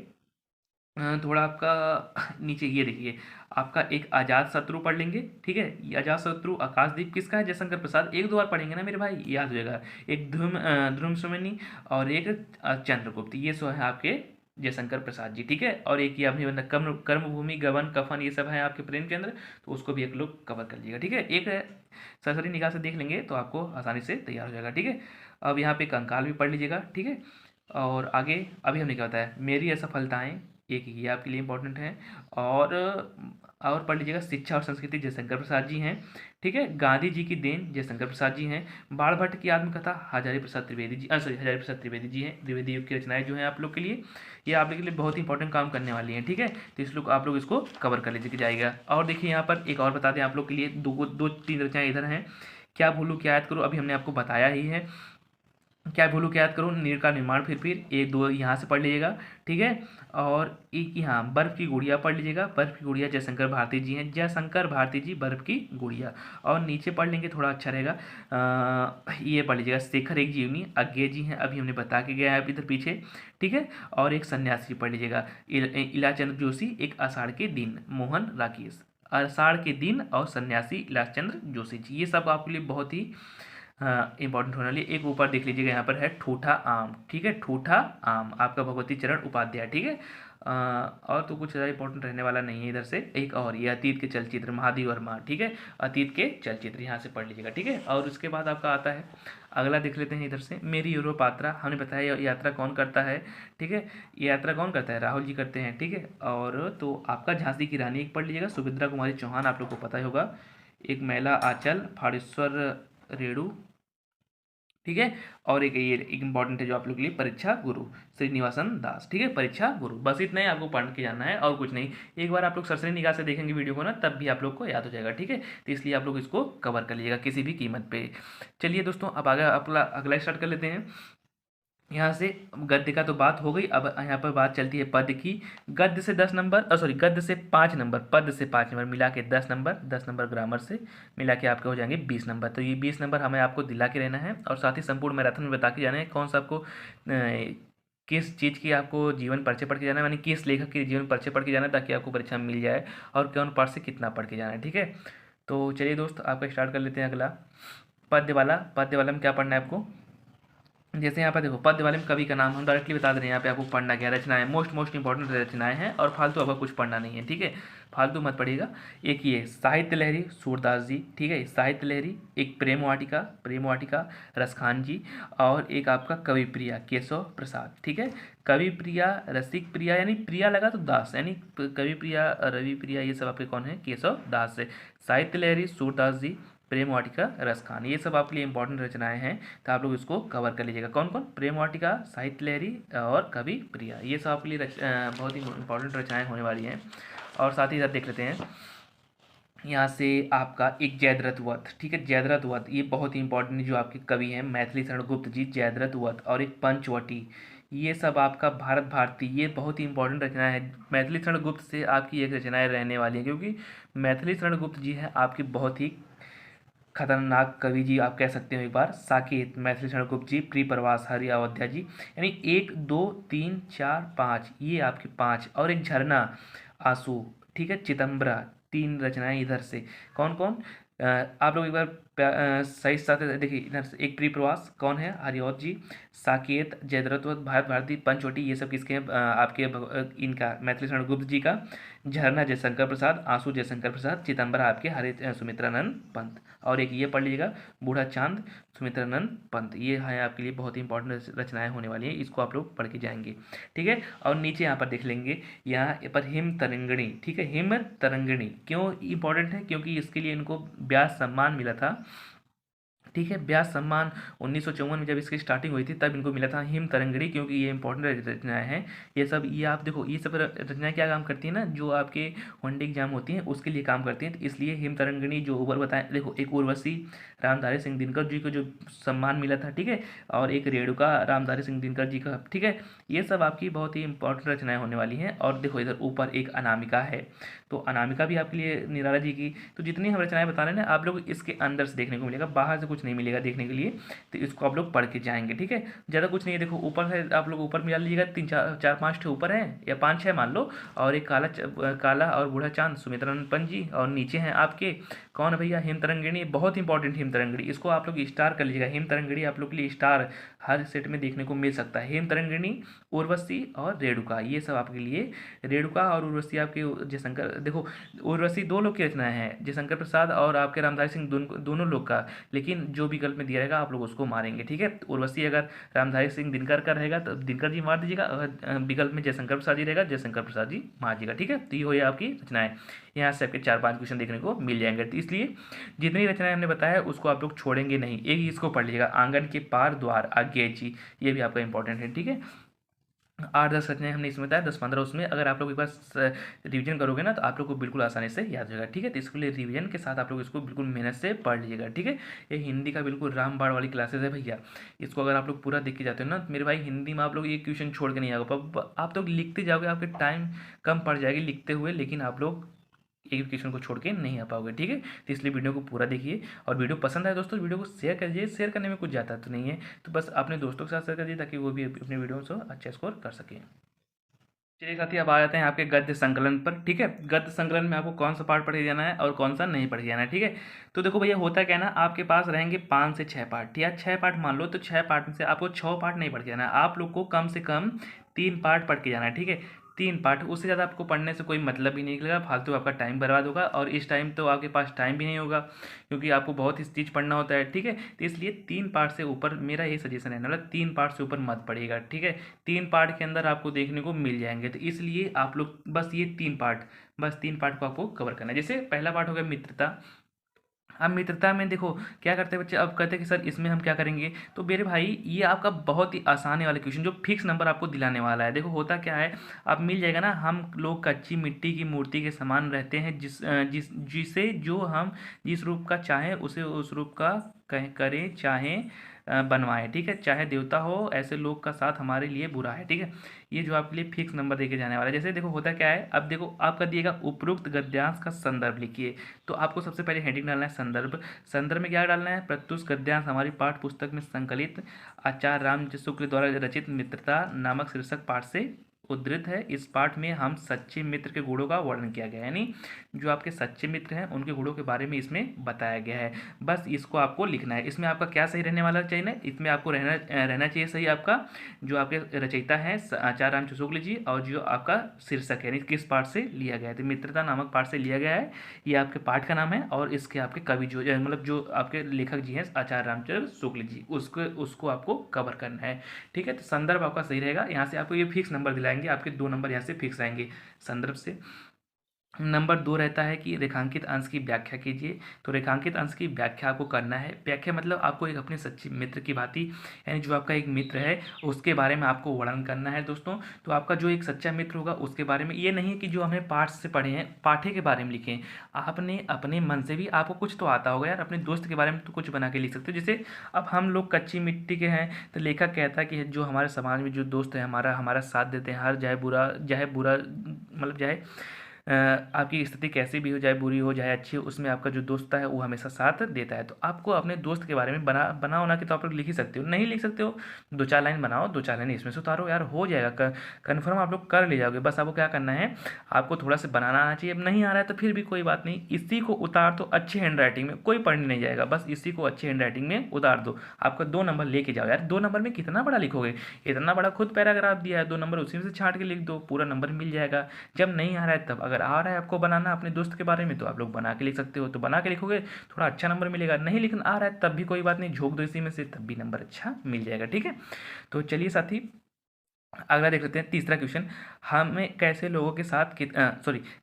थोड़ा आपका नीचे ये देखिए, आपका एक अजात शत्रु पढ़ लेंगे, ठीक है। ये अजात शत्रु आकाशदीप किसका है, जयशंकर प्रसाद। एक दो बार पढ़ेंगे ना मेरे भाई, याद हो जाएगा। एक ध्रुव सुमनी, और एक चंद्रगुप्त, ये सो है आपके जयशंकर प्रसाद जी, ठीक है। और एक ये आपने कर्मभूमि, गबन, कफन, ये सब है आपके प्रेमचंद्र, तो उसको भी एक लोग कवर कर लीजिएगा, ठीक है। एक सरसरी निगाह से देख लेंगे तो आपको आसानी से तैयार हो जाएगा, ठीक है। अब यहाँ पे कंकाल भी पढ़ लीजिएगा, ठीक है। और आगे अभी हमने क्या बताया, मेरी असफलताएं, एक ये आपके लिए इंपॉर्टेंट है। और पढ़ लीजिएगा शिक्षा और संस्कृति, जयशंकर प्रसाद जी हैं, ठीक है। गांधी जी की देन, जयशंकर प्रसाद जी हैं। बाण भट्ट की आत्मकथा, हजारी प्रसाद त्रिवेदी जी, सॉरी हजारी प्रसाद त्रिवेदी जी हैं। द्विवेदी युग की रचनाएं जो हैं आप लोग के लिए, ये आप लोग के लिए बहुत इंपॉर्टेंट काम करने वाली हैं, ठीक है। तो इस लोग आप लोग इसको कवर कर लीजिए जाएगा। और देखिए यहाँ पर एक और बता दें आप लोग के लिए, दो तीन रचनाएं इधर हैं। क्या भूलूं क्या याद करूं, अभी हमने आपको बताया ही है। क्या भूलूं क्या याद करूं, नीर का निर्माण, फिर एक दो यहाँ से पढ़ लीजिएगा, ठीक है। और एक यहाँ बर्फ की गुड़िया पढ़ लीजिएगा। बर्फ की गुड़िया जयशंकर भारती जी हैं, जयशंकर भारती जी, बर्फ की गुड़िया। और नीचे पढ़ लेंगे, थोड़ा अच्छा रहेगा, ये पढ़ लीजिएगा शेखर एक जीवनी, अज्ञे जी हैं, अभी हमने बता के गया है इधर पीछे, ठीक है। और एक सन्यासी पढ़ लीजिएगा, इलाचंद्र जोशी, एक आषाढ़ के दिन, मोहन राकेश, आषाढ़ के दिन और सन्यासी इलाचंद्र जोशी जी, ये सब आपके लिए बहुत ही इंपॉर्टेंट होने वाली। एक ऊपर देख लीजिएगा, यहाँ पर है ठूठा आम, ठीक है, ठूठा आम आपका भगवती चरण उपाध्याय, ठीक है। और तो कुछ ज़्यादा इंपॉर्टेंट रहने वाला नहीं है इधर से। एक और ये अतीत के चलचित्र, महादेव वर्मा, ठीक है, अतीत के चलचित्र यहाँ से पढ़ लीजिएगा, ठीक है। और उसके बाद आपका आता है अगला, देख लेते हैं इधर से, मेरी यूरोप यात्रा। हमने बताया यात्रा कौन करता है, ठीक है, ये यात्रा कौन करता है, राहुल जी करते हैं, ठीक है। और तो आपका झांसी की रानी एक पढ़ लीजिएगा, सुभद्रा कुमारी चौहान, आप लोग को पता ही होगा। एक महिला आंचल, फाड़ेश्वर रेणु, ठीक है। और एक ये एक इंपॉर्टेंट है जो आप लोग के लिए, परीक्षा गुरु, श्रीनिवासन दास, ठीक है, परीक्षा गुरु। बस इतना ही आपको पढ़ के जाना है और कुछ नहीं। एक बार आप लोग सरसरी निगाह से देखेंगे वीडियो को ना, तब भी आप लोग को याद हो जाएगा, ठीक है। तो इसलिए आप लोग इसको कवर कर लीजिएगा किसी भी कीमत पे। चलिए दोस्तों, अब आगे अगला स्टार्ट कर लेते हैं। यहाँ से गद्य का तो बात हो गई, अब यहाँ पर बात चलती है पद की। गद्य से 10 नंबर, सॉरी गद्य से 5 नंबर, पद से 5 नंबर, मिला के 10 नंबर, 10 नंबर ग्रामर से मिला के आपके हो जाएंगे 20 नंबर। तो ये 20 नंबर हमें आपको दिला के रहना है, और साथ ही संपूर्ण मैराथन में बता के जाना है कौन सा आपको किस चीज़ की आपको जीवन परिचय पढ़ के जाना है, यानी किस लेखक के जीवन परिचय पढ़ के जाना है, ताकि आपको परीक्षा में मिल जाए, और कौन पाठ से कितना पढ़ के जाना है, ठीक है। तो चलिए दोस्त, आपका स्टार्ट कर लेते हैं अगला, पद्य वाला। पद्य वाला में क्या पढ़ना है आपको, जैसे यहाँ पर देखो, पद्य वाले में कवि का नाम हम डायरेक्टली बता दे रहे हैं, यहाँ पे आपको पढ़ना क्या, रचनाएं मोस्ट इंपॉर्टेंट रचनाएं हैं, और फालतू आपको कुछ पढ़ना नहीं है, ठीक है, फालतू मत पढ़िएगा। एक ये साहित्य लहरी, सूरदास जी, ठीक है, साहित्य लहरी। एक प्रेम वाटिका, प्रेम वाटिका, रसखान जी। और एक आपका कवि प्रिया, केशव प्रसाद, ठीक है। कवि प्रिया, रसिक प्रिया, यानी प्रिया लगा तो दास, यानी कवि प्रिया, रवि प्रिया, ये सब आपके कौन है, केशव दास से। साहित्य लहरी, सूरदास जी, प्रेम वाटिका, रसखान, ये सब आपके लिए इंपॉर्टेंट रचनाएं हैं, तो आप लोग इसको कवर कर लीजिएगा। कौन कौन, प्रेम वाटिका, साहित्य लहरी और कवि प्रिया, ये सब आपके लिए बहुत ही इंपॉर्टेंट रचनाएं होने वाली हैं। और साथ ही साथ देख लेते हैं यहाँ से आपका एक जयद्रथ वध, ठीक है, जयद्रथ वध, ये बहुत ही इंपॉर्टेंट जो आपके कवि हैं, मैथिली शरण गुप्त जी, जयद्रथ वध। और एक पंचवटी, ये सब आपका भारत भारती, ये बहुत ही इंपॉर्टेंट रचना है। मैथिली शरण गुप्त से आपकी एक रचनाएं रहने वाली हैं, क्योंकि मैथिली शरण गुप्त जी हैं आपकी बहुत ही खतरनाक कवि जी, आप कह सकते हो एक बार। साकेत, मैथिली शरण गुप्त जी, प्रिय प्रवास, हरि अयोध्या जी, यानी 1 2 3 4 5, ये आपके 5। और एक झरना, आंसू, ठीक है, चितंबरा, 3 रचनाएं इधर से। कौन कौन, आप लोग एक बार सही साथ देखिए, इधर से एक प्रिय प्रवास कौन है, हरिऔध जी। साकेत, जयद्रथ, भारत भारती, पंचवटी, ये सब किसके हैं? आपके इनका मैथिली शरण गुप्त जी का। झरना जयशंकर प्रसाद, आंसू जयशंकर प्रसाद, चिदम्बरा आपके हरे सुमित्रानंद पंत। और एक ये पढ़ लीजिएगा, बूढ़ा चांद सुमित्रानंद पंत। ये है आपके लिए बहुत ही इंपॉर्टेंट रचनाएं होने वाली हैं, इसको आप लोग पढ़ के जाएंगे। ठीक है, और नीचे यहाँ पर देख लेंगे, यहाँ पर हिम तरंगिणी। ठीक है, हिम तरंगिणी क्यों इंपॉर्टेंट है? क्योंकि इसके लिए इनको व्यास सम्मान मिला था। ठीक है, व्यास सम्मान 1954 में जब इसकी स्टार्टिंग हुई थी तब इनको मिला था हिम तरंगिणी, क्योंकि ये इंपॉर्टेंट रचनाएं हैं। ये सब, ये आप देखो, ये सब रचनाएं क्या काम करती हैं ना, जो आपके वनडे एग्जाम होती हैं उसके लिए काम करती हैं। तो इसलिए हिम तरंगिणी जो ऊपर बताएं, देखो, एक उर्वशी रामधारी सिंह दिनकर जी को जो सम्मान मिला था, ठीक है, और एक रेणुका रामधारी सिंह दिनकर जी का। ठीक है, ये सब आपकी बहुत ही इंपॉर्टेंट रचनाएं होने वाली हैं। और देखो इधर ऊपर एक अनामिका है, तो अनामिका भी आपके लिए निराला जी की। तो जितनी हम रचनाएं बता रहे हैं ना, आप लोग इसके अंदर से देखने को मिलेगा, बाहर से कुछ नहीं मिलेगा देखने के लिए। तो इसको आप लोग पढ़ के जाएंगे। ठीक है, ज़्यादा कुछ नहीं है। देखो ऊपर है, आप लोग ऊपर मिला लीजिएगा, 3 4 5 ठे ऊपर हैं या 5 6 मान लो, और एक काला और बूढ़ा चांद सुमित्रानंद पंत जी। और नीचे हैं आपके कौन है भैया? हिम तरंगिणी, बहुत इंपॉर्टेंट हिम तरंगिणी, इसको आप लोग स्टार कर लीजिएगा। हिम तरंगिणी आप लोग के लिए स्टार हर सेट में देखने को मिल सकता है। हिम तरंगिणी, उर्वशी और रेणुका, ये सब आपके लिए। रेणुका और उर्वशी आपके जयशंकर, देखो उर्वशी 2 लोग की रचनाएं हैं, जयशंकर प्रसाद और आपके रामधारी सिंह, दोनों लोग का। लेकिन जो विकल्प में दिया रहेगा आप लोग उसको मारेंगे। ठीक है, उर्वशी अगर रामधारी सिंह दिनकर का रहेगा तो दिनकर जी मार दीजिएगा, अगर विकल्प में जयशंकर प्रसाद जी रहेगा, जयशंकर प्रसाद जी मार दीजिएगा। ठीक है, तो ये हो गया आपकी रचनाएं। यहाँ से आपके 4 5 क्वेश्चन देखने को मिल जाएंगे। तो इसलिए जितनी रचनाएं हमने बताया उसको आप लोग छोड़ेंगे नहीं, एक इसको पढ़ लीजिएगा, आंगन के पार द्वार आज्ञा जी, ये भी आपका इंपॉर्टेंट है। ठीक है, 8 10 रचनाएं हमने इसमें बताया, 10 15 उसमें। अगर आप लोग एक बार रिवीजन करोगे ना तो आप लोग को बिल्कुल आसानी से याद हो जाएगा। ठीक है, तो इसके लिए रिवीजन के साथ आप लोग इसको बिल्कुल मेहनत से पढ़ लीजिएगा। ठीक है, ये हिंदी का बिल्कुल रामबाण वाली क्लासेस है भैया। इसको अगर आप लोग पूरा देख के जाते हो ना तो मेरे भाई, हिंदी में आप लोग एक क्वेश्चन छोड़ के नहीं आओगे, आप लोग लिखते जाओगे, आपके टाइम कम पड़ जाएगी लिखते हुए, लेकिन आप लोग एक क्वेश्चन को छोड़ के नहीं आ पाओगे। ठीक है, तो इसलिए वीडियो को पूरा देखिए। और वीडियो पसंद आए दोस्तों, वीडियो को शेयर कर दीजिए। शेयर करने में कुछ ज़्यादा तो नहीं है, तो बस अपने दोस्तों के साथ शेयर कर दीजिए ताकि वो भी अपने वीडियो से अच्छा स्कोर कर सकें। चलिए साथी, अब आ जाते हैं आपके गद्य संकलन पर। ठीक है, गद्य संकलन में आपको कौन सा पार्ट पढ़े जाना है और कौन सा नहीं पढ़े जाना है। ठीक है, तो देखो भैया, होता क्या है ना, आपके पास रहेंगे 5 से 6 पार्ट, या 6 पार्ट मान लो, तो 6 पार्ट में से आपको 6 पार्ट नहीं पढ़ के जाना है, आप लोग को कम से कम 3 पार्ट पढ़ के जाना है। ठीक है, 3 पार्ट, उससे ज़्यादा आपको पढ़ने से कोई मतलब ही नहीं निकलेगा, फालतू आपका टाइम बर्बाद होगा। और इस टाइम तो आपके पास टाइम भी नहीं होगा, क्योंकि आपको बहुत ही चीज़ पढ़ना होता है। ठीक है, तो इसलिए 3 पार्ट से ऊपर मेरा ये सजेशन है, मतलब 3 पार्ट से ऊपर मत पढ़िएगा। ठीक है, 3 पार्ट के अंदर आपको देखने को मिल जाएंगे, तो इसलिए आप लोग बस ये 3 पार्ट, बस 3 पार्ट को आपको कवर करना है। जैसे पहला पार्ट हो गया मित्रता। अब मित्रता में देखो क्या करते हैं बच्चे, अब कहते हैं कि सर इसमें हम क्या करेंगे, तो मेरे भाई ये आपका बहुत ही आसान है वाला क्वेश्चन, जो फिक्स नंबर आपको दिलाने वाला है। देखो होता क्या है, अब मिल जाएगा ना, हम लोग कच्ची मिट्टी की मूर्ति के समान रहते हैं, जिसे जो हम जिस रूप का चाहें उसे उस रूप का करें, चाहें बनवाएं। ठीक है, चाहे देवता हो, ऐसे लोग का साथ हमारे लिए बुरा है। ठीक है, ये जो आपके लिए फिक्स नंबर देके जाने वाला है। जैसे देखो होता क्या है, अब देखो आपका दिएगा उपरोक्त गद्यांश का संदर्भ लिखिए, तो आपको सबसे पहले हेडिंग डालना है संदर्भ। संदर्भ में क्या डालना है? प्रत्युष गद्यांश हमारी पाठ्य पुस्तक में संकलित आचार्य राम शुक्ल द्वारा रचित मित्रता नामक शीर्षक पाठ से उद्धृत है। इस पाठ में हम सच्चे मित्र के गुणों का वर्णन किया गया है, यानी जो आपके सच्चे मित्र हैं उनके गुणों के बारे में इसमें बताया गया है। बस इसको आपको लिखना है। इसमें आपका क्या सही रहने वाला चाहिए ना, इसमें आपको रहना चाहिए सही आपका जो आपके रचयिता है आचार्य राम शुक्ल जी, और जो आपका शीर्षक है यानी किस पाठ से लिया गया है, तो मित्रता नामक पाठ से लिया गया है, ये आपके पाठ का नाम है। और इसके आपके कवि जो मतलब जो आपके लेखक जी हैं आचार्य रामचंद्र शुक्ल जी, उसको आपको कवर करना है। ठीक है, तो संदर्भ आपका सही रहेगा। यहाँ से आपको ये फिक्स नंबर दिलाएंगे, आपके 2 नंबर यहाँ से फिक्स आएंगे संदर्भ से। नंबर 2 रहता है कि रेखांकित अंश की व्याख्या कीजिए। तो रेखांकित अंश की व्याख्या आपको करना है। व्याख्या मतलब आपको एक अपने सच्चे मित्र की भांति, यानी जो आपका एक मित्र है उसके बारे में आपको वर्णन करना है दोस्तों। तो आपका जो एक सच्चा मित्र होगा उसके बारे में, ये नहीं कि जो हमें पाठ से पढ़े हैं पाठे के बारे में लिखें, आपने अपने मन से भी, आपको कुछ तो आता होगा यार, अपने दोस्त के बारे में तो कुछ बना के लिख सकते हो। जैसे अब हम लोग कच्ची मिट्टी के हैं, तो लेखक कहता है कि जो हमारे समाज में जो दोस्त है हमारा साथ देते हैं, हर चाहे बुरा मतलब चाहे आपकी स्थिति कैसी भी हो, जाए बुरी हो जाए अच्छी हो, उसमें आपका जो दोस्त है वो हमेशा साथ देता है। तो आपको अपने दोस्त के बारे में बना होना कि तो आप लोग लिख ही सकते हो, नहीं लिख सकते हो 2-4 लाइन बनाओ, 2-4 लाइन इसमें से उतारो यार, हो जाएगा, कन्फर्म आप लोग कर ले जाओगे। बस आपको क्या करना है, आपको थोड़ा सा बनाना आना चाहिए। अब नहीं आ रहा है तो फिर भी कोई बात नहीं, इसी को उतार दो अच्छी हैंड राइटिंग में, कोई पढ़ने नहीं जाएगा, बस इसी को अच्छी हैंड राइटिंग में उतार दो। आपका 2 नंबर लेके जाओ यार, 2 नंबर में कितना बड़ा लिखोगे, इतना बड़ा खुद पैराग्राफ दिया है, 2 नंबर उसी में से छांट के लिख दो, पूरा नंबर मिल जाएगा। जब नहीं आ रहा है तब, अगर आ रहा है आपको बनाना अपने दोस्त के बारे में तो आप लोग बना के लिख सकते हो, तो बना के लिखोगे थोड़ा अच्छा नंबर मिलेगा। नहीं लिखना आ रहा है तब भी कोई बात नहीं, झोंक दो इसी में से, तब भी नंबर अच्छा मिल जाएगा। ठीक है, तो चलिए साथी अगला देख लेते हैं, तीसरा क्वेश्चन, हमें कैसे लोगों के साथ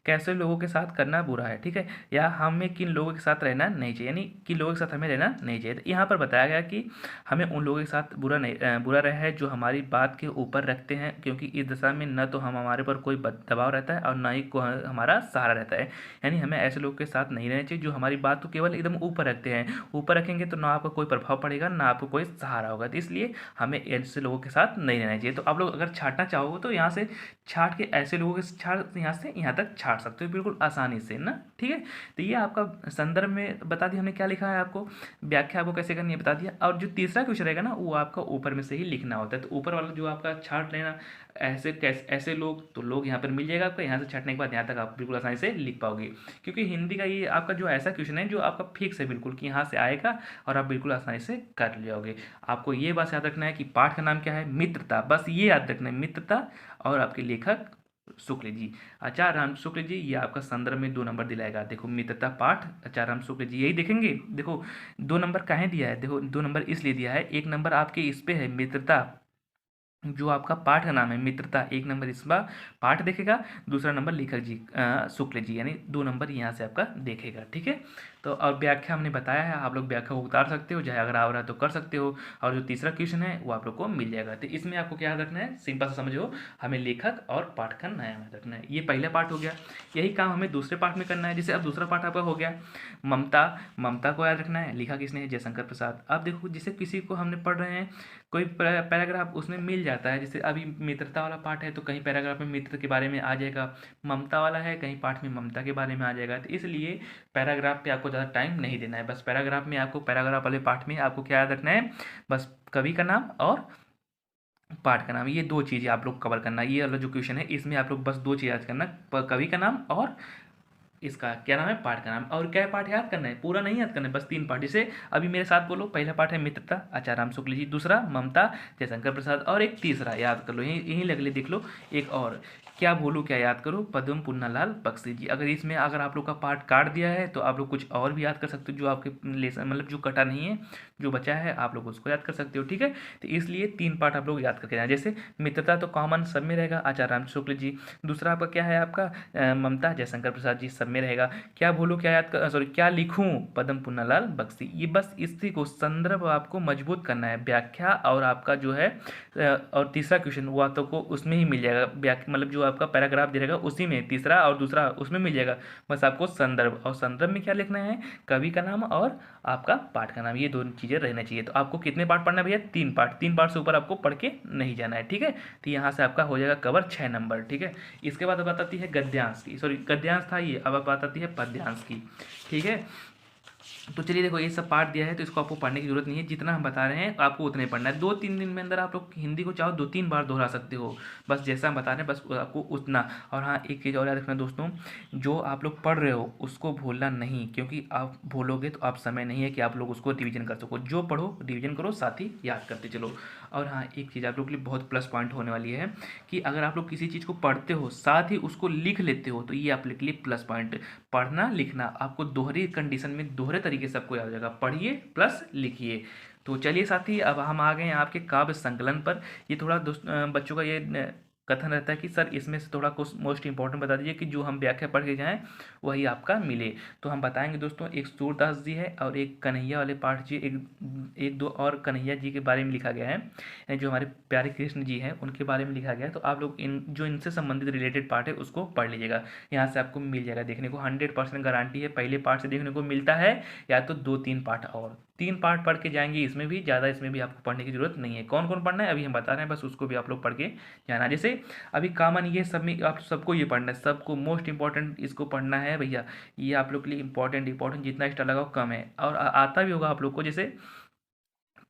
कैसे लोगों के साथ करना बुरा है, ठीक है, या हमें किन लोगों के साथ रहना नहीं चाहिए, यानी किन लोगों के साथ हमें रहना नहीं चाहिए। तो यहाँ पर बताया गया कि हमें उन लोगों के साथ बुरा रहा है जो हमारी बात के ऊपर रखते हैं, क्योंकि इस दशा में न तो हमारे पर कोई दबाव रहता है और न ही हमारा सहारा रहता है। यानी हमें ऐसे लोगों के साथ नहीं रहना चाहिए जो हमारी बात को केवल एकदम ऊपर रखते हैं, ऊपर रखेंगे तो ना आपका कोई प्रभाव पड़ेगा, ना आपको कोई सहारा होगा। तो इसलिए हमें ऐसे लोगों के साथ नहीं रहना चाहिए। तो आप लोग अगर छांटना चाहो तो यहाँ से छाट के ऐसे लोगों के छाट, यहाँ से यहाँ तक छाट सकते हो बिल्कुल आसानी से ना। ठीक है, तो ये आपका संदर्भ में बता दिया हमने क्या लिखा है, आपको व्याख्या आपको कैसे करनी है बता दिया। और जो तीसरा क्वेश्चन रहेगा ना वो आपका ऊपर में से ही लिखना होता है। तो ऊपर वाला जो आपका छाट लेना, ऐसे लोग, तो लोग यहाँ पर मिल जाएगा आपको, यहाँ से छाटने के बाद यहाँ तक आप बिल्कुल आसानी से लिख पाओगे। क्योंकि हिंदी का ये आपका जो ऐसा क्वेश्चन है जो आपका फिक्स है बिल्कुल कि यहाँ से आएगा और आप बिल्कुल आसानी से कर जाओगे। आपको ये बात याद रखना है कि पाठ का नाम क्या है, मित्रता, बस ये याद रखना है, मित्रता, और आपके लेखक शुक्ल जी, आचार्य राम शुक्ल जी। ये आपका संदर्भ में 2 नंबर दिलाएगा। देखो मित्रता पाठ आचार्य राम शुक्ल जी, यही देखेंगे। देखो 2 नंबर काहे दिया है, देखो 2 नंबर इसलिए दिया है, 1 नंबर आपके इस पे है मित्रता, जो आपका पाठ का नाम है मित्रता, 1 नंबर इसका पाठ देखेगा, दूसरा नंबर लेखक जी शुक्ल जी, यानी 2 नंबर यहाँ से आपका देखेगा। ठीक है, तो और व्याख्या हमने बताया है, आप लोग व्याख्या को उतार सकते हो, चाहे अगर आ रहा है तो कर सकते हो। और जो तीसरा क्वेश्चन है वो आप लोग को मिल जाएगा। तो इसमें आपको क्या याद रखना है, सिंपल सा समझो, हमें लेखक और पाठ का नाम याद रखना है। ये पहला पार्ट हो गया, यही काम हमें दूसरे पार्ट में करना है। जैसे अब दूसरा पार्ट आपका हो गया ममता, ममता को याद रखना है, लिखा किसने है, जयशंकर प्रसाद। अब देखो जैसे किसी को हमने पढ़ रहे हैं, कोई पैराग्राफ उसमें मिल जाता है, जैसे अभी मित्रता वाला पार्ट है तो कहीं पैराग्राफ में मित्र के बारे में आ जाएगा, ममता वाला है कहीं पाठ में ममता के बारे में आ जाएगा। तो इसलिए पैराग्राफ पे आपको ज़्यादा टाइम नहीं देना है, बस पैराग्राफ में आपको, पैराग्राफ वाले पार्ट में आपको क्या याद रखना है, बस कवि का नाम और पाठ का नाम, ये 2 चीज़ें आप लोग कवर करना। ये वाला जो क्वेश्चन है इसमें आप लोग बस 2 चीज़ याद करना, कवि का नाम और इसका क्या नाम है, पाठ का नाम। और क्या पाठ याद करना है, पूरा नहीं याद करना है, बस 3 पाठ। जैसे अभी मेरे साथ बोलो, पहला पाठ है मित्रता आचार्य राम शुक्ल जी, दूसरा ममता जयशंकर प्रसाद, और एक तीसरा याद कर लो, यहीं लग ले देख लो, एक और क्या बोलूँ क्या याद करो, पद्म पुन्नालाल बख्शी जी। अगर इसमें अगर आप लोग का पार्ट काट दिया है तो आप लोग कुछ और भी याद कर सकते हो, जो आपके लेसन मतलब जो कटा नहीं है, जो बचा है आप लोग उसको याद कर सकते हो। ठीक है, तो इसलिए 3 पार्ट आप लोग याद करके जाए। जैसे मित्रता तो कॉमन सब में रहेगा, आचार्य राम शुक्ल जी। दूसरा आपका क्या है, आपका ममता जयशंकर प्रसाद जी, सब में रहेगा। क्या बोलूँ क्या याद कर, सॉरी क्या लिखूँ, पद्म पुन्नालाल बख्शी। ये बस इसी को संदर्भ आपको मजबूत करना है, व्याख्या और आपका जो है और तीसरा क्वेश्चन वो आप को उसमें ही मिल जाएगा, व्याख्या मतलब जो आपका पैराग्राफ दे रहेगा उसी में, तीसरा और दूसरा उसमें मिल जाएगा। बस आपको संदर्भ, और संदर्भ में क्या लिखना है, कवि का नाम और आपका पाठ का नाम, ये 2 चीज़ें रहना चाहिए। तो आपको कितने पार्ट पढ़ना है भैया, 3 पार्ट, 3 पार्ट से ऊपर आपको पढ़ के नहीं जाना है। ठीक है, तो यहाँ से आपका हो जाएगा कवर 6 नंबर। ठीक है, इसके बाद बात आती है गद्यांश की, सॉरी गद्यांश था ये, अब बात आती है पद्यांश की। ठीक है, तो चलिए देखो ये सब पार्ट दिया है तो इसको आपको पढ़ने की जरूरत नहीं है, जितना हम बता रहे हैं आपको उतना ही पढ़ना है। 2-3 दिन में अंदर आप लोग हिंदी को चाहो 2-3 बार दोहरा सकते हो, बस जैसा हम बता रहे हैं बस आपको उतना। और हाँ एक चीज़ और याद रखना दोस्तों, जो आप लोग पढ़ रहे हो उसको भूलना नहीं, क्योंकि आप भूलोगे तो आप समय नहीं है कि आप लोग उसको रिवीजन कर सको। जो पढ़ो रिवीजन करो, साथ ही याद करते चलो। और हाँ एक चीज़ आप लोग के लिए बहुत प्लस पॉइंट होने वाली है कि अगर आप लोग किसी चीज़ को पढ़ते हो साथ ही उसको लिख लेते हो तो ये आप लोग के लिए प्लस पॉइंट। पढ़ना लिखना आपको दोहरी कंडीशन में, दोहरे तरीके से आपको याद हो जाएगा, पढ़िए प्लस लिखिए। तो चलिए साथी अब हम आ गए हैं आपके काव्य संकलन पर। ये थोड़ा बच्चों का ये कथन रहता है कि सर इसमें से थोड़ा कुछ मोस्ट इंपॉर्टेंट बता दीजिए कि जो हम व्याख्या पढ़ के जाएँ वही आपका मिले। तो हम बताएंगे दोस्तों, एक सूरदास जी है और एक कन्हैया वाले पाठ जी, एक 2 और कन्हैया जी के बारे में लिखा गया है, जो हमारे प्यारे कृष्ण जी हैं उनके बारे में लिखा गया है। तो आप लोग इनसे संबंधित रिलेटेड पार्ट है उसको पढ़ लीजिएगा, यहाँ से आपको मिल जाएगा देखने को, 100% गारंटी है। पहले पार्ट से देखने को मिलता है या तो 2-3 पार्ट और, 3 पार्ट पढ़ के जाएंगे, इसमें भी ज़्यादा, इसमें भी आपको पढ़ने की जरूरत नहीं है। कौन कौन पढ़ना है अभी हम बता रहे हैं, बस उसको भी आप लोग पढ़ के जाना। जैसे अभी कॉमन ये सब में आप सबको ये पढ़ना है, सबको मोस्ट इंपॉर्टेंट इसको पढ़ना है भैया। ये आप लोग के लिए इंपॉर्टेंट जितना एक्स्ट्रा लगाओ कम है, और आता भी होगा आप लोग को। जैसे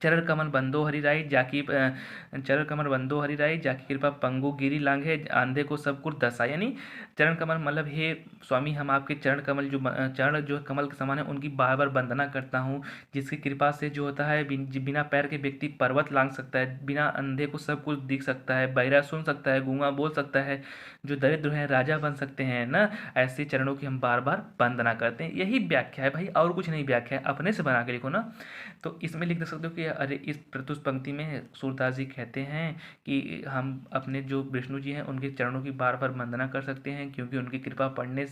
चरण कमल बंदो हरिराई जाकी चरण कमल बंदो हरिराई जाकी कृपा पंगु गिरी लांघे आंधे को सब कुछ दशा। यानी चरण कमल मतलब हे स्वामी, हम आपके चरण कमल चरण जो कमल के समान है उनकी बार बार वंदना करता हूँ, जिसकी कृपा से जो होता है बिना पैर के व्यक्ति पर्वत लांघ सकता है, बिना अंधे को सब कुछ दिख सकता है, बहरा सुन सकता है, गूंगा बोल सकता है, जो दरिद्र हैं राजा बन सकते हैं ना। ऐसे चरणों की हम बार बार वंदना करते हैं। यही व्याख्या है भाई, और कुछ नहीं व्याख्या है, अपने से बना के लिखो ना। तो इसमें लिख सकते हो कि अरे इस प्रस्तुत पंक्ति में सूरदास जी कहते हैं कि हम अपने जो विष्णु जी हैं उनके चरणों की बार बार वंदना कर सकते हैं, क्योंकि उनकी कृपा पढ़ने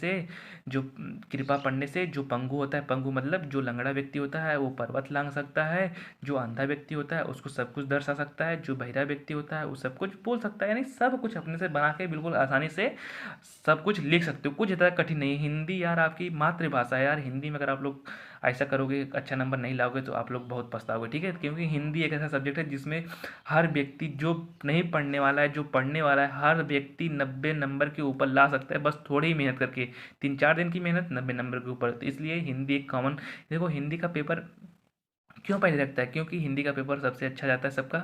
से जो पंगु होता है, पंगु मतलब जो लंगड़ा व्यक्ति होता है वो पर्वत लांघ सकता है, जो अंधा व्यक्ति होता है उसको सब कुछ दर्शा सकता है, जो बहिरा व्यक्ति होता है वो सब कुछ बोल सकता है। यानी सब कुछ अपने से बना के बिल्कुल आसानी से सब कुछ लिख सकते हो, कुछ ज़्यादा कठिन नहीं है। हिंदी यार आपकी मातृभाषा है यार, हिंदी में अगर आप लोग ऐसा करोगे अच्छा नंबर नहीं लाओगे तो आप लोग बहुत पछताओगे, ठीक है। क्योंकि हिंदी एक ऐसा सब्जेक्ट है जिसमें हर व्यक्ति, जो नहीं पढ़ने वाला है, जो पढ़ने वाला है, हर व्यक्ति 90 नंबर के ऊपर ला सकता है, बस थोड़ी ही मेहनत करके। 3-4 दिन की मेहनत 90 नंबर के ऊपर। तो इसलिए हिंदी एक कॉमन, देखो हिंदी का पेपर क्यों पहले लगता है, क्योंकि हिंदी का पेपर सबसे अच्छा जाता है सबका,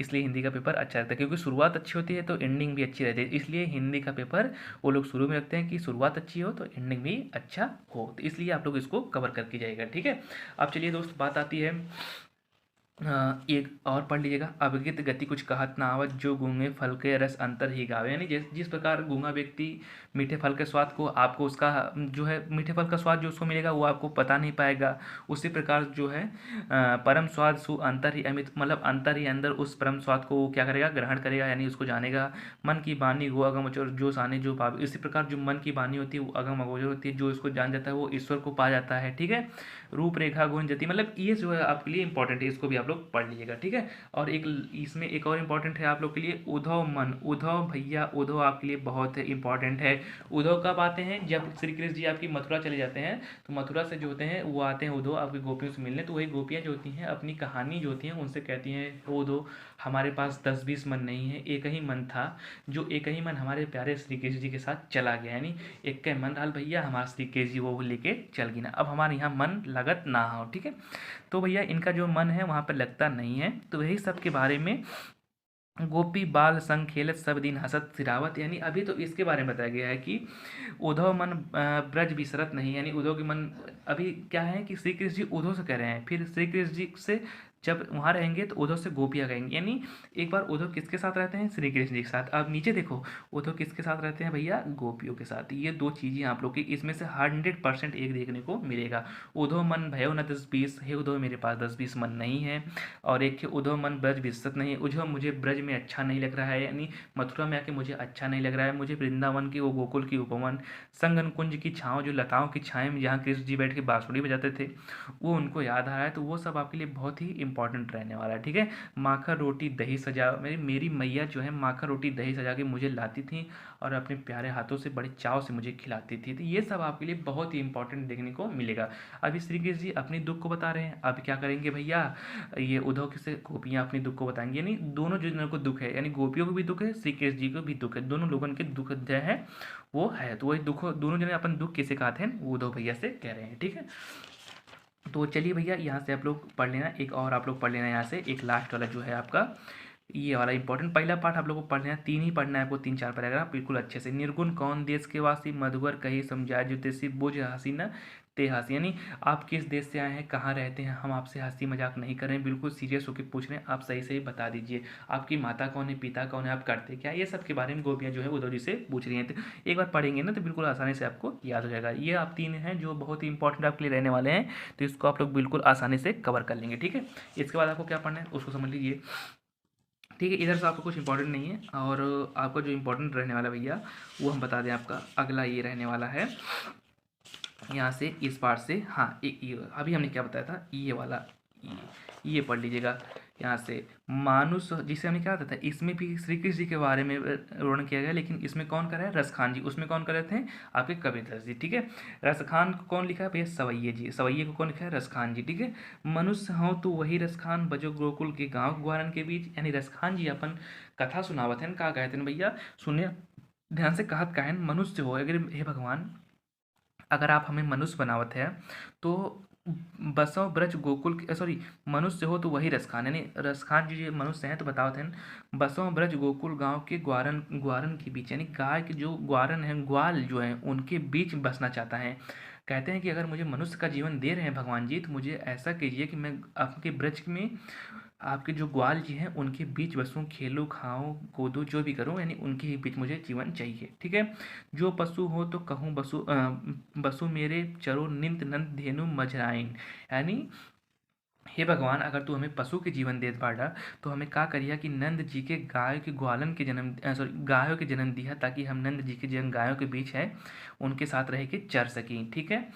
इसलिए हिंदी का पेपर अच्छा लगता है। क्योंकि शुरुआत अच्छी होती है तो एंडिंग भी अच्छी रहती है, इसलिए हिंदी का पेपर वो लोग शुरू में रखते हैं कि शुरुआत अच्छी हो तो एंडिंग भी अच्छा हो। तो इसलिए आप लोग इसको कवर करके जाइएगा, ठीक है। अब चलिए दोस्त, बात आती है एक और पढ़ लीजिएगा। अवगित गति कुछ कहत ना आवत, जो गूंगे फल के रस अंतर ही गावे। यानी जिस प्रकार गूंगा व्यक्ति मीठे फल के स्वाद को, आपको उसका जो है मीठे फल का स्वाद जो उसको मिलेगा वो आपको पता नहीं पाएगा, उसी प्रकार जो है परम स्वाद सु अंतर ही अमित, मतलब अंतर ही अंदर उस परम स्वाद को वो क्या करेगा, ग्रहण करेगा, यानी उसको जानेगा। मन की बानी वो अगम अगोचर जो साने जो पावे। इसी प्रकार जो मन की बानी होती है वो अगम अगोचर होती है, जो इसको जान जाता है वो ईश्वर को पा जाता है, ठीक है। रूप रेखा गुण जति, मतलब ये जो है आपके लिए इंपॉर्टेंट है, इसको भी आप लोग पढ़ लीजिएगा, ठीक है। और एक इसमें एक और इंपॉर्टेंट है आप लोग के लिए, उद्धव मन। उद्धव भैया, उद्धव आपके लिए बहुत इंपॉर्टेंट है। उद्धव कब आते हैं, जब श्री कृष्ण जी आपकी मथुरा चले जाते हैं, तो मथुरा से जो होते हैं वो आते हैं उद्धव आपकी गोपियों से मिलने। तो वही गोपियाँ जो होती हैं अपनी कहानी जो होती हैं उनसे कहती हैं, उद्धव हमारे पास 10-20 मन नहीं है, एक ही मन था, जो एक ही मन हमारे प्यारे श्री कृष्ण जी के साथ चला गया। यानी एक के मन डाल भैया, हमारा श्री कृष्ण जी वो लेके चल गई ना, अब हमारे यहाँ मन लगत ना हो, ठीक है। तो भैया इनका जो मन है वहाँ पर लगता नहीं है। तो यही सब के बारे में गोपी बाल संग खेलत सब दिन हसत सिरावत। यानी अभी तो इसके बारे में बताया गया है कि उद्धव मन ब्रज विसरत नहीं, यानी उद्धव की मन अभी क्या है कि श्री कृष्ण जी उद्धव से कह रहे हैं, फिर श्री कृष्ण जी से जब वहाँ रहेंगे तो उद्धव से गोपियाँ कहेंगे। यानी एक बार उद्धव किसके साथ रहते हैं, श्री कृष्ण जी के साथ। अब नीचे देखो, उद्धव किसके साथ रहते हैं भैया, गोपियों के साथ। ये दो चीज़ें आप लोग की इसमें से 100% एक देखने को मिलेगा। उद्धव मन भयो न 10-20, हे उद्धव मेरे पास 10-20 मन नहीं है। और एक है उद्धव मन ब्रज विसरत नहीं, उद्धव मुझे ब्रज में अच्छा नहीं लग रहा है, यानी मथुरा में आके मुझे अच्छा नहीं लग रहा है, मुझे वृंदावन की वो गोकुल की उपवन संगन कुंज की छाँव, जो लताओं की छाए में जहाँ कृष्ण जी बैठ के बांसुरी बजाते थे, वो उनको याद आ रहा है। तो वो सब आपके लिए बहुत ही इंपॉर्टेंट रहने वाला है, ठीक है। माखन रोटी दही सजा, मेरी मैया जो है माखन रोटी दही सजा के मुझे लाती थी और अपने प्यारे हाथों से बड़े चाव से मुझे खिलाती थी। तो ये सब आपके लिए बहुत ही इंपॉर्टेंट देखने को मिलेगा। अभी श्री कृष्ण जी अपने दुख को बता रहे हैं, अब क्या करेंगे भैया, ये उद्धव से गोपियाँ अपने दुख को बताएंगी। यानी दोनों जिन को दुख है, यानी गोपियों को भी दुख है, श्री कृष्ण जी को भी दुख है, दोनों लोगों के दुख जो है वो है। तो वही दुख, दोनों जने अपन दुख किसे कहते हैं, उद्धव भैया से कह रहे हैं, ठीक है। तो चलिए भैया यहाँ से आप लोग पढ़ लेना, एक और आप लोग पढ़ लेना यहाँ से, एक लास्ट वाला जो है आपका ये वाला इंपॉर्टेंट पहला पार्ट आप लोगों को पढ़ना है, 3 ही पढ़ना है आपको, 3-4 पैराग्राफ बिल्कुल अच्छे से। निर्गुण कौन देश के वासी, मधुवर कही समझाए जो तेसी बोझ हसीना ते हंसी। यानी आप किस देश से आए हैं, कहाँ रहते हैं, हम आपसे हंसी मजाक नहीं कर रहे हैं, बिल्कुल सीरियस होकर पूछ रहे हैं, आप सही सही बता दीजिए। आपकी माता कौन है, पिता कौन है, आप करते क्या, ये सब के बारे में गोपियाँ जो है उद्धव जी से पूछ रही हैं। तो एक बार पढ़ेंगे ना तो बिल्कुल आसानी से आपको याद हो जाएगा। ये आप 3 हैं जो बहुत ही इंपॉर्टेंट आपके लिए रहने वाले हैं, तो इसको आप लोग बिल्कुल आसानी से कवर कर लेंगे, ठीक है। इसके बाद आपको क्या पढ़ना है उसको समझ लीजिए, ठीक है। इधर से आपको कुछ इंपॉर्टेंट नहीं है, और आपका जो इंपॉर्टेंट रहने वाला भैया वो हम बता दें, आपका अगला ये रहने वाला है यहाँ से इस पार्ट से। हाँ, ये अभी हमने क्या बताया था, ये वाला ये पढ़ लीजिएगा। यहाँ से मानुष, जिसे हमने क्या था, इसमें भी श्री कृष्ण जी के बारे में वर्णन किया गया, लेकिन इसमें कौन कर रहा है, रसखान जी। उसमें कौन कर रहे थे, आपके कबीरदास जी। ठीक है, रसखान को कौन लिखा है भैया, सवैये जी। सवैये को कौन लिखा है, रसखान जी। ठीक है, मनुष्य हो तो वही रसखान, बजो गोकुल के गांव ग्वारन के बीच। यानी रसखान जी अपन कथा सुनावत हैं, का कहते हैं भैया, सुनिए ध्यान से, कहत काहन मनुष्य हो, अगर हे भगवान अगर आप हमें मनुष्य बनावत है तो बसों ब्रज गोकुल सॉरी, मनुष्य हो तो वही रसखान, यानी रसखान जी मनुष्य हैं तो बतावत हैं बसों ब्रज गोकुल गांव के ग्वारन ग्वारन के बीच, यानी गाय के जो ग्वारन है, ग्वाल जो है, उनके बीच बसना चाहता है। कहते हैं कि अगर मुझे मनुष्य का जीवन दे रहे हैं भगवान जी, तो मुझे ऐसा कीजिए कि मैं आपके ब्रज में, आपके जो ग्वाल जी हैं उनके बीच बसूं, खेलूं खाऊं कूदूं, जो भी करूं, यानी उनके ही बीच मुझे जीवन चाहिए। ठीक है, जो पशु हो तो कहूँ बसु बसु मेरे चरो नित नंद धेनु मझराइन। यानी हे भगवान, अगर तू हमें पशु के जीवन देत बाड़ा, तो हमें का करिया कि नंद जी के गाय के ग्वालन के जन्म सॉरी गायों के जन्म दिया, ताकि हम नंद जी के जन्म गायों के बीच है उनके साथ रह के चर सकें। ठीक है,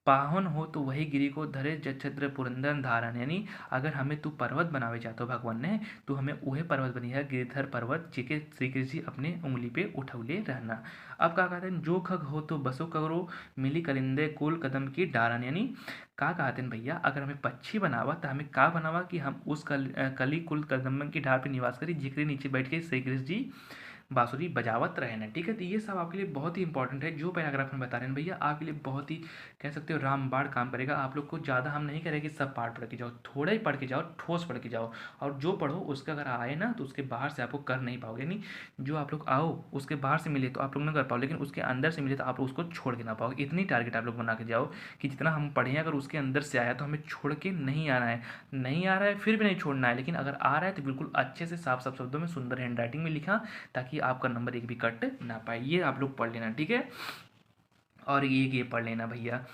पावन हो तो वही गिरी को धरे छत्र पुरंदर धारण। यानी अगर हमें तू पर्वत बनावे चाहते हो भगवान ने, तो हमें वह पर्वत बनिया गिरधर पर्वत, जिके श्री कृष्ण जी अपने उंगली पे उठौले रहना। अब क्या कहते हैं, जो खग हो तो बसो करो, मिली कलिंदे कुल कदम की डारन। यानी का कहते हैं भैया, अगर हमें पक्षी बनावा तो हमें का बनावा कि हम उस कली कुल कदम की डार पे निवास करी, जिक्र नीचे बैठ के श्री कृष्ण जी बांसुरी बजावत रहे ना। ठीक है, तो ये सब आपके लिए बहुत ही इंपॉर्टेंट है, जो पैराग्राफ में बता रहे हैं भैया, आपके लिए बहुत ही कह सकते हो रामबाण काम करेगा। आप लोग को ज़्यादा हम नहीं करेंगे सब पार्ट पढ़ के जाओ, थोड़ा ही पढ़ के जाओ, ठोस पढ़ के जाओ, और जो पढ़ो उसका अगर आए ना तो उसके बाहर से आपको कर नहीं पाओगे। यानी जो आप लोग आओ उसके बाहर से मिले तो आप लोग ना कर पाओ, लेकिन उसके अंदर से मिले तो आप लोग उसको छोड़ के ना पाओगे। इतनी टारगेट आप लोग बना के जाओ कि जितना हम पढ़ें अगर उसके अंदर से आया तो हमें छोड़ के नहीं आना है। नहीं आ रहा है फिर भी नहीं छोड़ना है, लेकिन अगर आ रहा है तो बिल्कुल अच्छे से साफ साफ शब्दों में सुंदर हैंड राइटिंग में लिखा, ताकि आपका नंबर एक भी कट ना पाए। ये आप लोग पढ़ लेना। ठीक है, और ये पढ़ लेना भैया,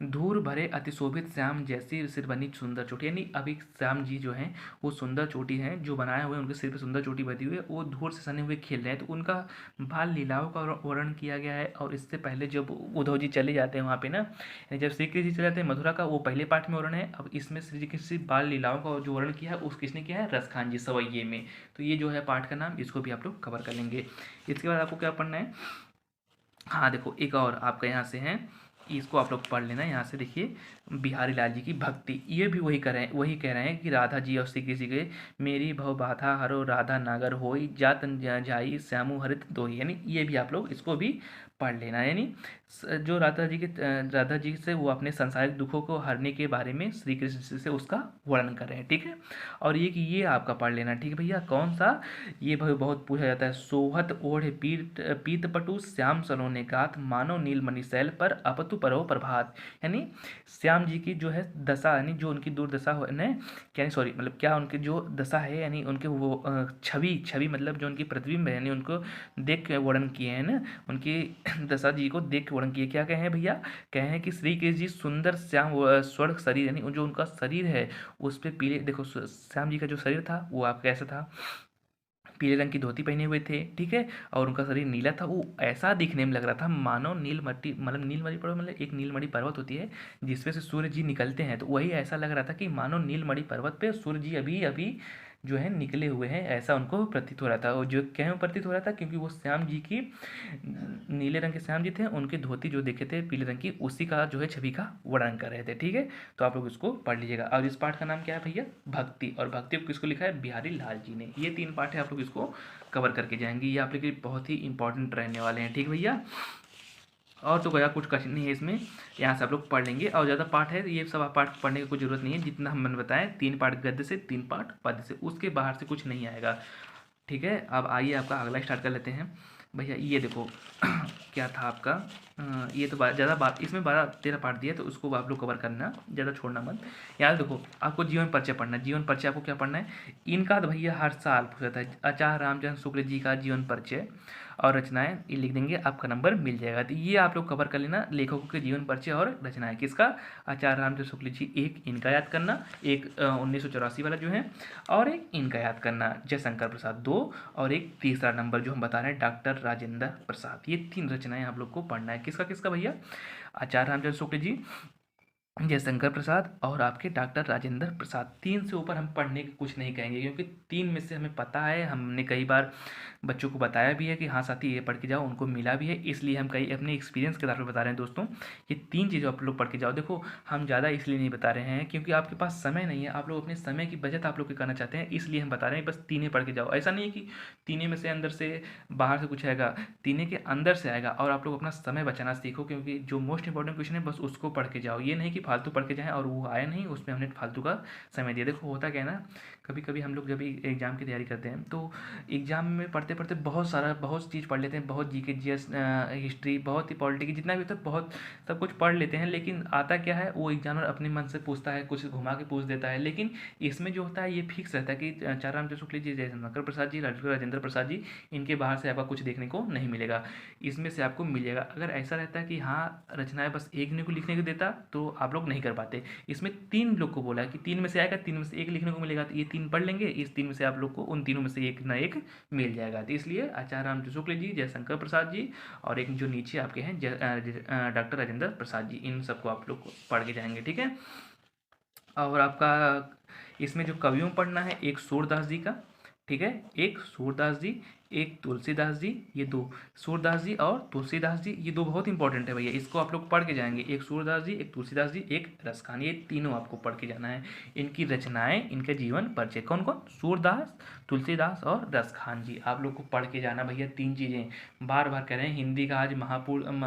धूर भरे अतिशोभित श्याम जैसी सिर बनी सुंदर चोटी। यानी अभी श्याम जी जो हैं वो सुंदर चोटी हैं जो बनाए हुए, उनके सिर पे सुंदर चोटी बनी हुई है, वो धूर से सने हुए खेल रहे हैं, तो उनका बाल लीलाओं का वर्णन किया गया है। और इससे पहले जब उद्धव जी चले जाते हैं वहाँ पे ना, यानी जब श्री कृष्ण जी चले जाते हैं मथुरा का, वो पहले पार्ट में वर्णन है। अब इसमें श्री कृष्ण बाल लीलाओं का जो वर्णन किया है उस किसने किया है, रसखान जी सवैये में। तो ये जो है पार्ट का नाम, इसको भी आप लोग कवर कर लेंगे। इसके बाद आपको क्या पढ़ना है, हाँ देखो एक और आपका यहाँ से है, इसको आप लोग पढ़ लेना। यहाँ से देखिए, बिहारी लाल जी की भक्ति, ये भी वही कह रहे हैं कि राधा जी और श्री कृष्ण जी के मेरी भव बाधा हरो राधा नागर होई जात जाई श्यामु हरित दोही। यानी ये भी आप लोग इसको भी पढ़ लेना। यानी जो राधा जी से वो अपने सांसारिक दुखों को हरने के बारे में श्री कृष्ण से उसका वर्णन कर रहे हैं। ठीक है, और ये आपका पढ़ लेना। ठीक है भैया, कौन सा, ये भाई बहुत पूछा जाता है, सोहत ओढ़ पीत पटु श्याम सलोने गात मानो नीलमणि शैल पर अपतु परो प्रभात। यानी श्याम जी की जो है दशा, यानी जो उनकी दुर्दशा हो न, क्या सॉरी मतलब क्या उनकी जो दशा है, यानी उनके वो छवि मतलब जो उनकी प्रतिबिंब है, यानी उनको देख के वर्णन किए हैं ना, उनकी दशा जी को देख के वर्णन किए। क्या कहे हैं भैया, कहे हैं कि श्री कृष्ण जी सुंदर श्याम स्वर्ग शरीर, यानी जो उनका शरीर है उस पर पीले, देखो श्याम जी का जो शरीर था वो आप कैसा था, पीले रंग की धोती पहने हुए थे। ठीक है, और उनका शरीर नीला था, वो ऐसा दिखने में लग रहा था मानो नीलमट्टी, मतलब नीलमणि पर्वत, मतलब एक नीलमणि पर्वत होती है जिसपे से सूर्य जी निकलते हैं, तो वही ऐसा लग रहा था कि मानो नीलमणि पर्वत पे सूर्य जी अभी अभी जो है निकले हुए हैं, ऐसा उनको प्रतीत हो रहा था। और जो क्यों प्रतीत हो रहा था, क्योंकि वो श्याम जी की, नीले रंग के श्याम जी थे, उनकी धोती जो देखे थे पीले रंग की, उसी का जो है छवि का वर्णन कर रहे थे। ठीक है, तो आप लोग इसको पढ़ लीजिएगा। और इस पाठ का नाम क्या है भैया, भक्ति। और भक्ति को किसको लिखा है, बिहारी लाल जी ने। ये 3 पाठ है, आप लोग इसको कवर करके जाएंगे, ये आप लोग के लिए बहुत ही इंपॉर्टेंट रहने वाले हैं। ठीक भैया, और तो गया कुछ कठिन नहीं है इसमें, यहाँ से आप लोग पढ़ लेंगे। और ज़्यादा पाठ है ये सब आप पाठ पढ़ने की कोई ज़रूरत नहीं है, जितना हमने बताया 3 पाठ गद्य से, 3 पाठ पद्य से, उसके बाहर से कुछ नहीं आएगा। ठीक है, अब आइए आपका अगला स्टार्ट कर लेते हैं भैया। ये देखो क्या था आपका, ये तो ज़्यादा बात इसमें 12-13 पार्ट दिया, तो उसको आप लोग कवर करना, ज़्यादा छोड़ना मत। यार देखो, आपको जीवन परिचय पढ़ना है। जीवन परिचय आपको क्या पढ़ना है, इनका तो भैया हर साल पूछा था, आचार्य रामचंद्र शुक्ल जी का जीवन परिचय और रचनाएं, ये लिख देंगे, आपका नंबर मिल जाएगा। तो ये आप लोग कवर कर लेना, लेखकों के जीवन परिचय और रचनाएं। किसका, आचार्य रामचंद्र शुक्ल जी, एक इनका याद करना, एक 1984 वाला जो है, और एक इनका याद करना जयशंकर प्रसाद 2, और एक तीसरा नंबर जो हम बता रहे हैं डॉक्टर राजेंद्र प्रसाद। ये 3 रचनाएं आप लोग को पढ़ना है। किसका किसका भैया, आचार्य रामचंद्र शुक्ल जी, जयशंकर प्रसाद और आपके डॉक्टर राजेंद्र प्रसाद। 3 से ऊपर हम पढ़ने की कुछ नहीं कहेंगे, क्योंकि 3 में से हमें पता है, हमने कई बार बच्चों को बताया भी है कि हाँ साथी ये पढ़ के जाओ, उनको मिला भी है, इसलिए हम कई अपने एक्सपीरियंस के आधार पर बता रहे हैं दोस्तों। ये 3 चीज़ें आप लोग पढ़ के जाओ। देखो हम ज़्यादा इसलिए नहीं बता रहे हैं क्योंकि आपके पास समय नहीं है, आप लोग अपने समय की बचत आप लोग की करना चाहते हैं, इसलिए हम बता रहे हैं बस 3 पढ़ के जाओ। ऐसा नहीं है कि 3 में से अंदर से बाहर से कुछ आएगा, 3 के अंदर से आएगा, और आप लोग अपना समय बचाना सीखो, क्योंकि जो मोस्ट इंपॉर्टेंट क्वेश्चन है बस उसको पढ़ के जाओ। ये नहीं कि फालतू पढ़ के जाएँ और वो आया नहीं, उसमें हमने फालतू का समय दिया। देखो होता क्या है ना, कभी कभी हम लोग जब एग्ज़ाम की तैयारी करते हैं तो एग्ज़ाम में पढ़ते पढ़ते बहुत चीज़ पढ़ लेते हैं, बहुत जीके जीएस हिस्ट्री, बहुत ही पॉलिटिक्स, जितना भी होता है बहुत सब कुछ पढ़ लेते हैं, लेकिन आता क्या है वो एग्जामिनर अपने मन से पूछता है, कुछ घुमा के पूछ देता है। लेकिन इसमें जो होता है ये फिक्स रहता है कि चाराम शुक्ल जी, जयशंकर प्रसाद जी, राजेंद्र प्रसाद जी, इनके बाहर से आपका कुछ देखने को नहीं मिलेगा, इसमें से आपको मिलेगा। अगर ऐसा रहता है कि हाँ रचनाएं बस एक ने को लिखने को देता तो आप लोग नहीं कर पाते। इसमें 3 लोग को बोला है कि 3 में से आएगा, 3 में से 1 लिखने को मिलेगा, तो ये 3 पढ़ लेंगे, इस 3 में से आप लोग को उन तीनों में से एक ना एक मिल जाएगा। तो इसलिए आचार्य रामचंद्र शुक्ल जी, जयशंकर प्रसाद जी, और एक जो नीचे आपके हैं डॉक्टर राजेंद्र प्रसाद जी, इन सबको आप लोग पढ़ के जाएंगे, ठीक है। और आपका इसमें जो कवियों पढ़ना है, एक सूरदास जी का, ठीक है, एक सूरदास जी, एक तुलसीदास जी, ये 2 सूरदास जी और तुलसीदास जी, ये 2 बहुत इंपॉर्टेंट है भैया, इसको आप लोग पढ़ के जाएंगे। एक सूरदास जी, एक तुलसीदास जी, एक रसखान, ये तीनों आपको पढ़ के जाना है। इनकी रचनाएं, इनके जीवन परिचय, कौन कौन, सूरदास, तुलसीदास और रसखान जी, आप लोग को पढ़ के जाना भैया। 3 चीज़ें बार बार कह रहे हैं, हिंदी का आज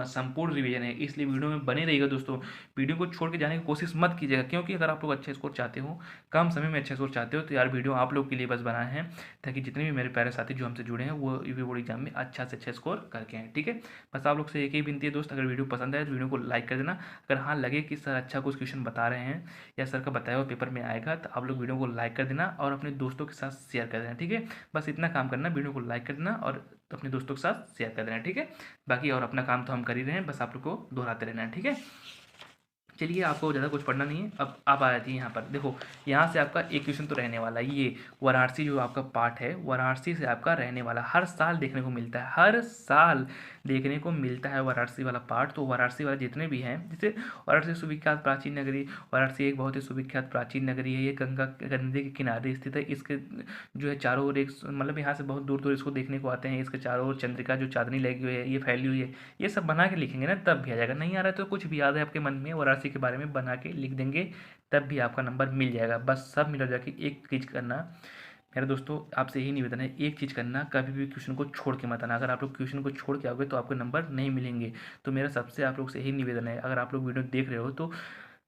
संपूर्ण रिवीजन है, इसलिए वीडियो में बने रहिएगा दोस्तों। वीडियो को छोड़ के जाने की कोशिश मत कीजिएगा, क्योंकि अगर आप लोग अच्छा स्कोर चाहते हो, कम समय में अच्छा स्कोर चाहते हो, तो यार वीडियो आप लोग के लिए बस बनाए हैं, ताकि जितने भी मेरे प्यारे साथी जो हमसे जुड़े हैं वो यूपी बोर्ड एग्जाम में अच्छा से अच्छा स्कोर करके आए, ठीक है। बस आप लोग से एक ही विनती है दोस्त, अगर वीडियो पसंद आए तो वीडियो को लाइक कर देना। अगर हाँ लगे कि सर अच्छा कुछ क्वेश्चन बता रहे हैं या सर का बताया हुआ पेपर में आएगा, तो आप लोग वीडियो को लाइक कर देना और अपने दोस्तों के साथ शेयर कर देना, ठीक है। बस इतना काम करना, वीडियो को लाइक कर देना और अपने दोस्तों के साथ शेयर कर देना, ठीक है। बाकी और अपना काम तो हम कर ही रहे हैं, बस आप लोग को दोहराते रहना है, ठीक है। चलिए आपको ज़्यादा कुछ पढ़ना नहीं है, अब आप आ जाती है यहाँ पर। देखो यहाँ से आपका एक क्वेश्चन तो रहने वाला है, ये वाराणसी जो आपका पार्ट है, वाराणसी से आपका रहने वाला, हर साल देखने को मिलता है, हर साल देखने को मिलता है वाराणसी वाला पार्ट। तो वाराणसी वाले जितने भी हैं, जैसे वाराणसी सुविख्यात प्राचीन नगरी, वाराणसी एक बहुत ही सुविख्यात प्राचीन नगरी है, ये गंगा नदी के किनारे स्थित है। इसके जो है चारों ओर एक मतलब यहाँ से बहुत दूर दूर इसको देखने को आते हैं। इसके चारों ओर चंद्रिका जो चांदनी लगी हुई है, ये फैली हुई है, ये सब बना के लिखेंगे ना तब भी आ जाएगा। नहीं आ रहा है तो कुछ भी याद है आपके मन में वाराणसी के बारे में बना के लिख देंगे, तब भी आपका नंबर मिल जाएगा। बस सब मिला जाके एक चीज़ करना मेरे दोस्तों, आपसे यही निवेदन है, एक चीज़ करना, कभी भी क्वेश्चन को छोड़ के मत आना। अगर आप लोग क्वेश्चन को छोड़ के आओगे तो आपको नंबर नहीं मिलेंगे। तो मेरा सबसे आप लोग से यही निवेदन है, अगर आप लोग वीडियो देख रहे हो तो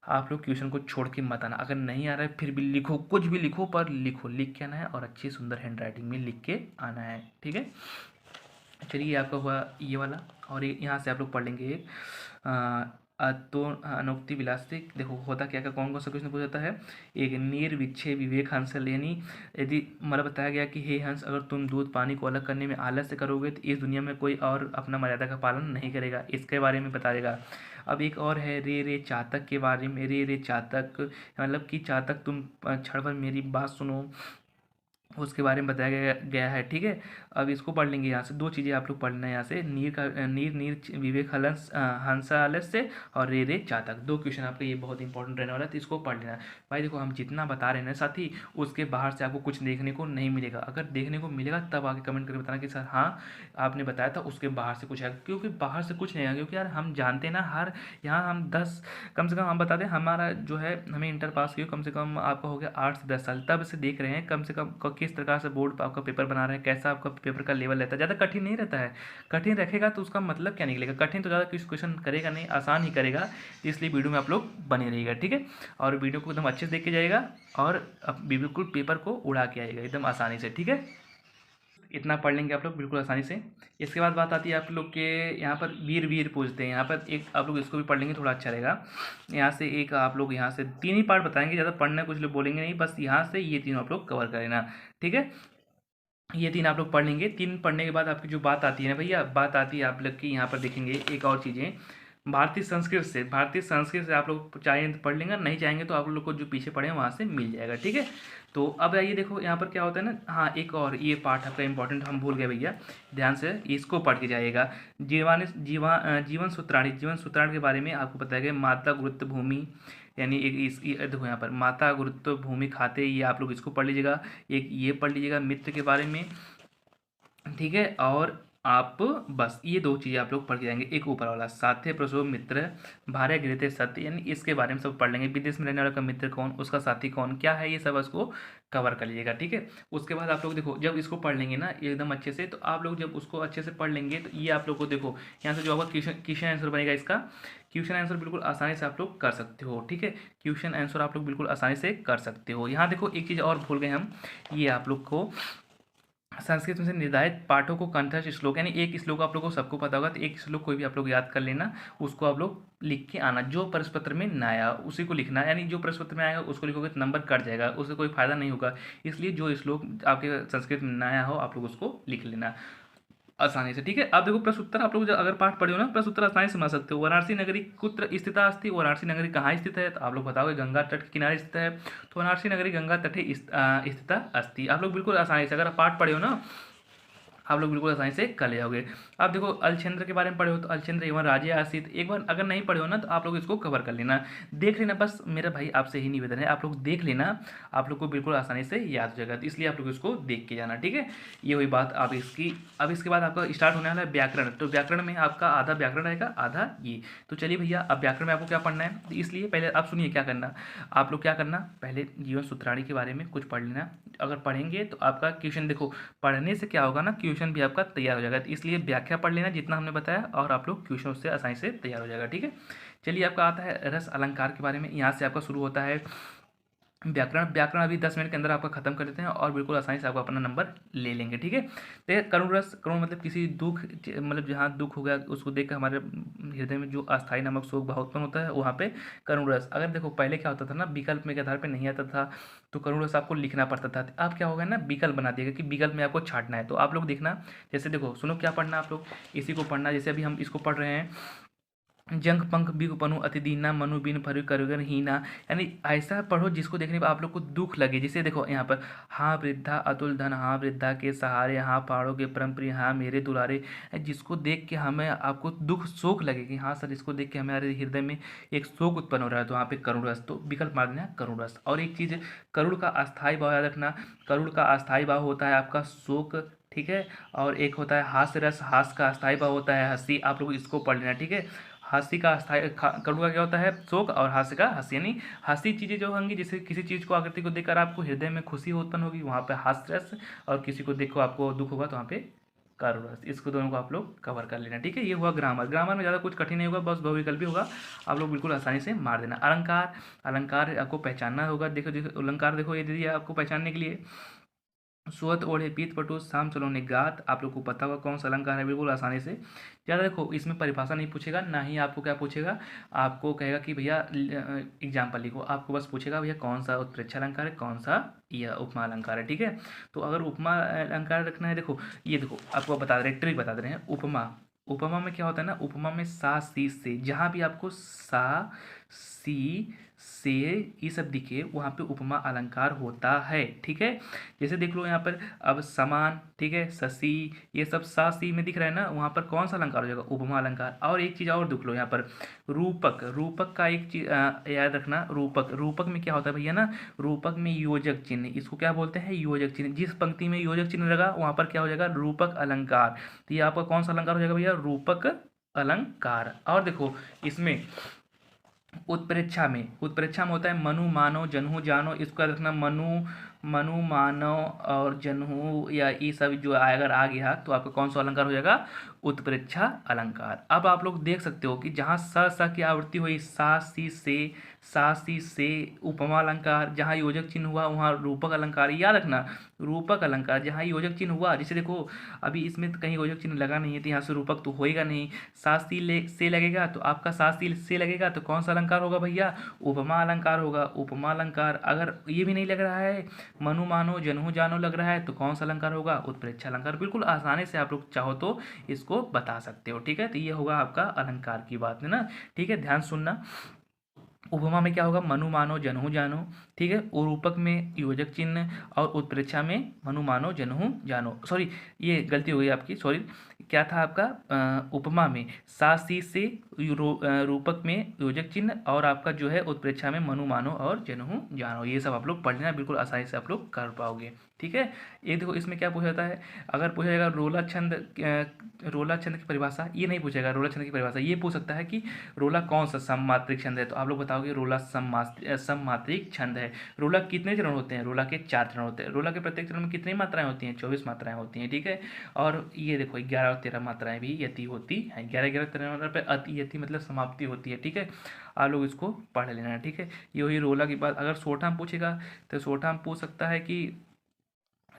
आप लोग क्वेश्चन को छोड़ के मत आना। अगर नहीं आ रहा है फिर भी लिखो, कुछ भी लिखो, पर लिखो, लिख के आना है और अच्छी सुंदर हैंड राइटिंग में लिख के आना है, ठीक है। चलिए आपका हुआ ये वाला, और यहाँ से आप लोग पढ़ लेंगे एक तो अनुक्ति विलासिक। देखो होता क्या क्या, कौन कौन सा क्वेश्चन पूछा जाता है। एक नीर विच्छे विवेक हंसल, यानी यदि मतलब बताया गया कि हे हंस, अगर तुम दूध पानी को अलग करने में आलस्य करोगे तो इस दुनिया में कोई और अपना मर्यादा का पालन नहीं करेगा, इसके बारे में बताएगा। अब एक और है रे रे चातक के बारे में, रे रे चातक मतलब कि चातक तुम क्षण भर मेरी बात सुनो, उसके बारे में बताया गया है, ठीक है। अब इसको पढ़ लेंगे। यहाँ से 2 चीज़ें आप लोग पढ़ना है, यहाँ से नीर का नीर नीर विवेक हंसालस से, और रे रे चातक, 2 क्वेश्चन आपका ये बहुत इंपॉर्टेंट रहने वाला है, तो इसको पढ़ लेना। भाई देखो हम जितना बता रहे हैं ना साथी, उसके बाहर से आपको कुछ देखने को नहीं मिलेगा। अगर देखने को मिलेगा तब आके कमेंट करके बताना कि सर हाँ आपने बताया था उसके बाहर से कुछ आएगा, क्योंकि बाहर से कुछ नहीं आएगा। क्योंकि यार हम जानते हैं ना, हर यहाँ हम 10 कम से कम हम बता दें, हमारा जो है हमें इंटर पास किया कम से कम आपका हो गया 8 से 10 साल, तब से देख रहे हैं कम से कम किस प्रकार से बोर्ड पर आपका पेपर बना रहे हैं, कैसा आपका पेपर का लेवल रहता है। ज़्यादा कठिन नहीं रहता है, कठिन रखेगा तो उसका मतलब क्या निकलेगा, कठिन तो ज़्यादा क्वेश्चन करेगा नहीं, आसान ही करेगा। इसलिए वीडियो में आप लोग बने रहिएगा, ठीक है। और वीडियो को एकदम अच्छे से देख के जाएगा और बिल्कुल पेपर को उड़ा के आएगा एकदम आसानी से, ठीक है। इतना पढ़ लेंगे आप लोग बिल्कुल आसानी से। इसके बाद बात आती है आप लोग के यहाँ पर वीर वीर पूछते हैं, यहाँ पर एक आप लोग इसको भी पढ़ लेंगे, थोड़ा अच्छा रहेगा। यहाँ से एक आप लोग यहाँ से 3 ही पार्ट बताएंगे, ज़्यादा पढ़ना कुछ लोग बोलेंगे नहीं, बस यहाँ से ये 3 आप लोग कवर कर लेना, ठीक है। ये 3 आप लोग पढ़ लेंगे। 3 पढ़ने के बाद आपकी जो बात आती है ना भैया, बात आती है आप लोग की यहाँ पर देखेंगे एक और चीज़ें, भारतीय संस्कृत से आप लोग चाहें तो पढ़ लेंगे, नहीं चाहेंगे तो आप लोग को जो पीछे पढ़े हैं वहाँ से मिल जाएगा, ठीक है। तो अब आइए देखो यहाँ पर क्या होता है ना, हाँ एक और ये पार्ट आपका इंपॉर्टेंट हम भूल गए भैया, ध्यान से इसको पढ़ के जाइएगा। जीवन सूत्राणी, जीवन सूत्राणी के बारे में आपको बताया गया। माता गुरुत्व भूमि, यानी एक देखो यहाँ पर माता गुरुत्व भूमि खाते, ये आप लोग इसको पढ़ लीजिएगा। एक ये पढ़ लीजिएगा मित्र के बारे में, ठीक है। और आप बस ये दो चीज़ें आप लोग पढ़ के जाएंगे। एक ऊपर वाला साथे प्रसव मित्र भार्य गृहते सत्य, यानी इसके बारे में सब पढ़ लेंगे। विदेश में रहने वाला का मित्र कौन, उसका साथी कौन, क्या है, ये सब उसको कवर कर लीजिएगा, ठीक है। उसके बाद आप लोग देखो जब इसको पढ़ लेंगे ना एकदम अच्छे से, तो आप लोग जब उसको अच्छे से पढ़ लेंगे तो ये आप लोग को देखो यहाँ से जो आपका क्वेश्चन आंसर बनेगा, इसका क्वेश्चन आंसर बिल्कुल आसानी से आप लोग कर सकते हो, ठीक है। क्वेश्चन आंसर आप लोग बिल्कुल आसानी से कर सकते हो। यहाँ देखो एक चीज़ और भूल गए हम, ये आप लोग को संस्कृत में से निर्धारित पाठों को कंठस्थ श्लोक, यानी एक श्लोक आप लोग को सबको पता होगा, तो एक श्लोक कोई भी आप लोग याद कर लेना, उसको आप लोग लिख के आना। जो प्रश्न पत्र में ना आया उसी को लिखना, यानी जो प्रश्न पत्र में आएगा उसको लिखोगे तो नंबर कट जाएगा, उससे कोई फायदा नहीं होगा। इसलिए जो श्लोक आपके संस्कृत में ना आया हो आप लोग उसको लिख लेना आसानी से, ठीक है। अब देखो प्रश्न उत्तर आप लोग अगर पाठ पढ़े हो ना, प्रश्न उत्तर आसानी से समझ सकते हो। वाराणसी नगरी कुत्र स्थिता अस्ति, वाराणसी नगरी कहाँ स्थित है, तो आप लोग बताओगे गंगा तट के किनारे स्थित है, तो वाराणसी नगरी गंगा तटे स्थिता अस्ति। आप लोग बिल्कुल आसानी से अगर पाठ पढ़े हो ना, आप लोग बिल्कुल आसानी से कर ले जाओगे। आप देखो अलचंद्र के बारे में पढ़े हो, तो अलचंद्र एवं राजे आसित, एक बार अगर नहीं पढ़े हो ना तो आप लोग इसको कवर कर लेना, देख लेना। बस मेरा भाई आपसे ही निवेदन है, आप लोग देख लेना, आप लोग को बिल्कुल आसानी से याद हो जाएगा, तो इसलिए आप लोग इसको देख के जाना, ठीक है। ये हुई बात आप इसकी। अब इसके बाद आपका स्टार्ट होने वाला है व्याकरण, तो व्याकरण में आपका आधा व्याकरण रहेगा, आधा ये। तो चलिए भैया अब व्याकरण में आपको क्या पढ़ना है, तो इसलिए पहले आप सुनिए क्या करना। आप लोग क्या करना, पहले जीवन सूत्राणी के बारे में कुछ पढ़ लेना। अगर पढ़ेंगे तो आपका क्वेश्चन देखो, पढ़ने से क्या होगा ना, क्वेश्चन भी आपका तैयार हो जाएगा, तो इसलिए व्याख्या पढ़ लेना जितना हमने बताया, और आप लोग क्वेश्चन उससे आसानी से तैयार हो जाएगा, ठीक है। चलिए आपका आता है रस अलंकार के बारे में, यहाँ से आपका शुरू होता है व्याकरण। व्याकरण अभी 10 मिनट के अंदर आपका खत्म कर देते हैं और बिल्कुल आसानी से आपको अपना नंबर ले लेंगे, ठीक है। तो करुण रस, करुण मतलब किसी दुख, मतलब जहाँ दुख हो गया उसको देख कर हमारे हृदय में जो अस्थायी नामक शोक भाव उत्पन्न होता है, वहाँ पे करुण रस। अगर देखो पहले क्या होता था ना, विकल्प में के आधार पर नहीं आता था, तो करुण रस आपको लिखना पड़ता था। अब क्या होगा ना, विकल्प बना दिएगा कि विकल्प में आपको छांटना है। तो आप लोग देखना, जैसे देखो सुनो क्या पढ़ना आप लोग, इसी को पढ़ना। जैसे अभी हम इसको पढ़ रहे हैं, जंग पंख बिग पनु अति दीना मनु बिन भर करगन हीना, यानी ऐसा पढ़ो जिसको देखने पर आप लोग को दुख लगे। जैसे देखो यहाँ पर, हाँ वृद्धा अतुल धन, हाँ वृद्धा के सहारे, हाँ पहाड़ों के परम प्रिय, हाँ मेरे दुलारे, जिसको देख के हमें आपको दुख शोक लगे कि हाँ सर इसको देख के हमारे हृदय में एक शोक उत्पन्न हो रहा है, तो वहाँ पे करुण रस, तो विकल्प मार देना करुण रस। और एक चीज़, करुण का अस्थायी भाव याद रखना, करुण का अस्थायी भाव होता है आपका शोक, ठीक है। और एक होता है हास्य रस, हास्य का अस्थायी भाव होता है हंसी, आप लोग इसको पढ़ लेना, ठीक है। हंसी का अस्थायी, करुण का क्या होता है शोक, और हास्य का हंसी, यानी हंसी चीज़ें जो होंगी, जैसे किसी चीज़ को आकृति को देखकर आपको हृदय में खुशी उत्पन्न होगी, वहाँ पे हास्य रस, और किसी को देखो आपको दुख होगा तो वहाँ पे करुण रस। इसको दोनों को आप लोग कवर कर लेना, ठीक है। ये हुआ ग्रामर। ग्रामर में ज़्यादा कुछ कठिन नहीं होगा, बस बहुविकल्पी होगा, आप लोग बिल्कुल आसानी से मार देना। अलंकार, अलंकार आपको पहचानना होगा। देखो देखो अलंकार देखो, ये दे दिया आपको पहचानने के लिए, सुअत ओढ़े पीत पटु शाम चलोने गात, आप लोग को पता होगा कौन सा अलंकार है, बिल्कुल आसानी से। ज़्यादा देखो इसमें परिभाषा नहीं पूछेगा, ना ही आपको क्या पूछेगा, आपको कहेगा कि भैया एग्जाम्पल लिखो, आपको बस पूछेगा भैया कौन सा उत्प्रेक्षा अलंकार है, कौन सा यह उपमा अलंकार है, ठीक है। तो अगर उपमा अलंकार रखना है, देखो ये देखो आपको बता दे रहे, ट्रिक बता दे रहे हैं। उपमा, उपमा में क्या होता है ना, उपमा में सा सी से, जहाँ भी आपको सा सी से ये सब दिखे वहाँ पे उपमा अलंकार होता है, ठीक है। जैसे देख लो यहाँ पर, अब समान, ठीक है, शशि, ये सब सा सी में दिख रहा है ना, वहाँ पर कौन सा अलंकार हो जाएगा, उपमा अलंकार। और एक चीज़ और देख लो यहाँ पर, रूपक, रूपक का एक चीज याद रखना, रूपक, रूपक में क्या होता है भैया ना, रूपक में योजक चिन्ह, इसको क्या बोलते हैं, योजक चिन्ह। जिस पंक्ति में योजक चिन्ह लगा वहाँ पर क्या हो जाएगा, रूपक अलंकार। तो ये आपका कौन सा अलंकार हो जाएगा भैया, रूपक अलंकार। और देखो इसमें उत्प्रेक्षा में, उत्प्रेक्षा में होता है मनु मानो जन्हु जानो, इसको याद रखना, मनु, मनु मानव और जन्हु, या ये सब जो अगर आ गया तो आपका कौन सा अलंकार हो जाएगा, उत्प्रेक्षा अलंकार। अब आप लोग देख सकते हो कि जहाँ स की आवृत्ति हुई सा सी से, सा सी से उपमा अलंकार, जहाँ योजक चिन्ह हुआ वहाँ रूपक अलंकार। याद रखना रूपक अलंकार जहाँ योजक चिन्ह हुआ, जैसे देखो अभी इसमें तो कहीं योजक चिन्ह लगा नहीं है, तो यहाँ से रूपक तो होएगा नहीं, सा सी से लगेगा, तो आपका सा सी से लगेगा तो कौन सा अलंकार होगा भैया, उपमा अलंकार होगा, उपमा अलंकार। अगर ये भी नहीं लग रहा है, मनु मानो जन्हु जानो लग रहा है, तो कौन सा अलंकार होगा, उत्प्रेक्षा अलंकार। बिल्कुल आसानी से आप लोग चाहो तो इसको इसको बता सकते हो। ठीक है, तो ये होगा आपका अलंकार की बात है ना। ठीक है, ध्यान सुनना। उपमा में क्या होगा, मनु मानो जनहु जानो। ठीक है, और रूपक में योजक चिन्ह, और उत्प्रेक्षा में मनु मानो जनहु जानो। सॉरी, ये गलती हो गई आपकी, सॉरी। क्या था आपका, उपमा में सा सी से रूपक में योजक चिन्ह, और आपका जो है उत्प्रेक्षा में मनु मानो और जनहु जानो। ये सब आप लोग पढ़ लेना, बिल्कुल आसानी से आप लोग कर पाओगे। ठीक है, ये देखो इसमें क्या पूछा जाता है, अगर पूछा जाएगा रोला छंद, रोला छंद की परिभाषा, ये नहीं पूछेगा रोला छंद की परिभाषा, ये पूछ सकता है कि रोला कौन सा सममात्रिक छंद है, तो आप लोग बताओगे रोला सममात्रिक छंद है। रोला कितने चरण होते हैं, रोला के 4 चरण होते हैं। रोला के प्रत्येक चरण में कितनी मात्राएं होती हैं, 24 मात्राएं होती हैं। ठीक है, और ये देखो 11 और 13 मात्राएं भी यति होती हैं। 11 11 13 मात्रा पे अति यति मतलब समाप्ति होती है। ठीक है, आप लोग इसको पढ़ लेना है। ठीक है, ये हुई रोला की बात। अगर सोठा में पूछेगा तो सोठा में पूछ सकता है कि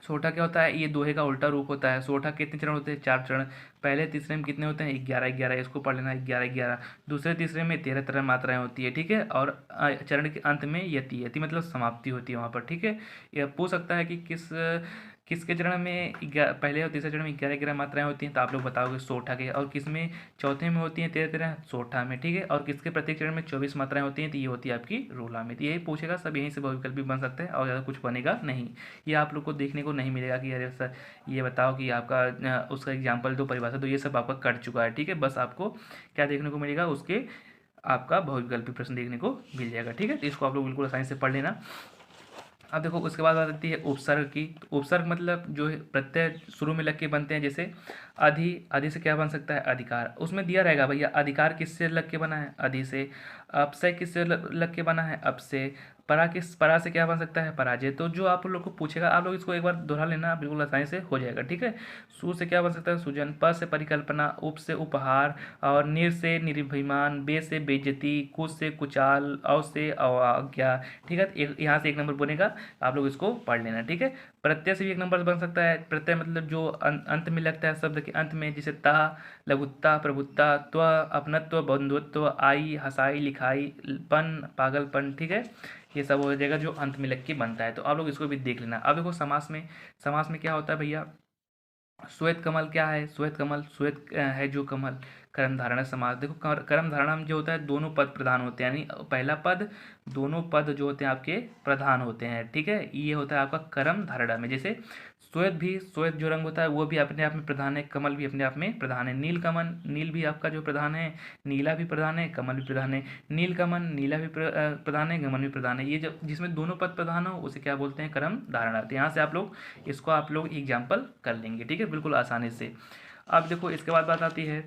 सोठा क्या होता है, ये दोहे का उल्टा रूप होता है। सोठा कितने चरण होते हैं, 4 चरण। पहले तीसरे में कितने होते हैं, 11 11, इसको पढ़ लेना 11 11। दूसरे तीसरे में 13 13 मात्राएं होती है। ठीक है, और चरण के अंत में यति, यति मतलब समाप्ति होती है वहाँ पर। ठीक है, यह पूछ सकता है कि किसके चरण में पहले और तीसरे चरण में 11 11 मात्राएं होती हैं, तो आप लोग बताओगे सोठा के। और किस में चौथे में होती हैं 13 13, सोठा में। ठीक है, और किसके प्रत्येक चरण में 24 मात्राएं होती हैं, तो ये होती है आपकी रोला में। तो यही पूछेगा, सब यहीं से बहुविकल्प भी बन सकते हैं, और ज़्यादा कुछ बनेगा नहीं। ये आप लोग को देखने को नहीं मिलेगा कि अरे सर ये बताओ कि आपका उसका एग्जाम्पल दो, परिभाषा दो, ये सब आपका कट चुका है। ठीक है, बस आपको क्या देखने को मिलेगा, उसके आपका बहुविकल्पी प्रश्न देखने को मिल जाएगा। ठीक है, तो इसको आप लोग बिल्कुल आसानी से पढ़ लेना। अब देखो उसके बाद बात आती है उपसर्ग की। तो उपसर्ग मतलब जो है प्रत्यय शुरू में लग के बनते हैं, जैसे अधि, अधि से क्या बन सकता है, अधिकार। उसमें दिया रहेगा भैया अधिकार किससे लग के बना है, अधि से। अपसय किससे लग के बना है, अप से। परा से क्या बन सकता है, पराजय। तो जो आप लोग को पूछेगा, आप लोग इसको एक बार दोहरा लेना, बिल्कुल आसानी से हो जाएगा। ठीक है, सु से क्या बन सकता है, सुजन। प से परिकल्पना, उप से उपहार, और निर से निर्भिमान, बे से बेइज्जती, कुछ से कुचाल, अव से अवज्ञा। ठीक है, यहाँ से 1 नंबर बनेगा, आप लोग इसको पढ़ लेना। ठीक है, प्रत्यय से भी 1 नंबर बन सकता है। प्रत्यय मतलब जो अंत में लगता है, शब्द के अंत में, जैसे ता, लघुत्ता, प्रभुत्ता, त्व, अपनत्व, बंधुत्व, आई, हसाई, लिखाई, पन, पागलपन। ठीक है, ये सब हो जाएगा जो अंत में लग के बनता है, तो आप लोग इसको भी देख लेना। अब देखो समास में क्या होता है भैया, श्वेत कमल क्या है, श्वेत कमल, श्वेत है जो कमल। कर्म धारणा समास, देखो कर्म धारणा में जो होता है दोनों पद प्रधान होते हैं, यानी पहला पद, दोनों पद जो होते हैं आपके प्रधान होते हैं। ठीक है, ये होता है आपका कर्म धारणा में। जैसे श्वेत भी, श्वेत जो रंग होता है वो भी अपने आप में प्रधान है, कमल भी अपने आप में प्रधान है। नीलकमल, नील भी आपका जो प्रधान है, नीला भी प्रधान है, कमल भी प्रधान है। नीलकमल, नीला भी प्रधान है, गमन भी प्रधान है। ये जब जिसमें दोनों पद प्रधान हो उसे क्या बोलते हैं, कर्म धारणा। तो यहाँ से आप लोग इसको आप लोग एग्जाम्पल कर लेंगे। ठीक है, बिल्कुल आसानी से। अब देखो इसके बाद बात आती है,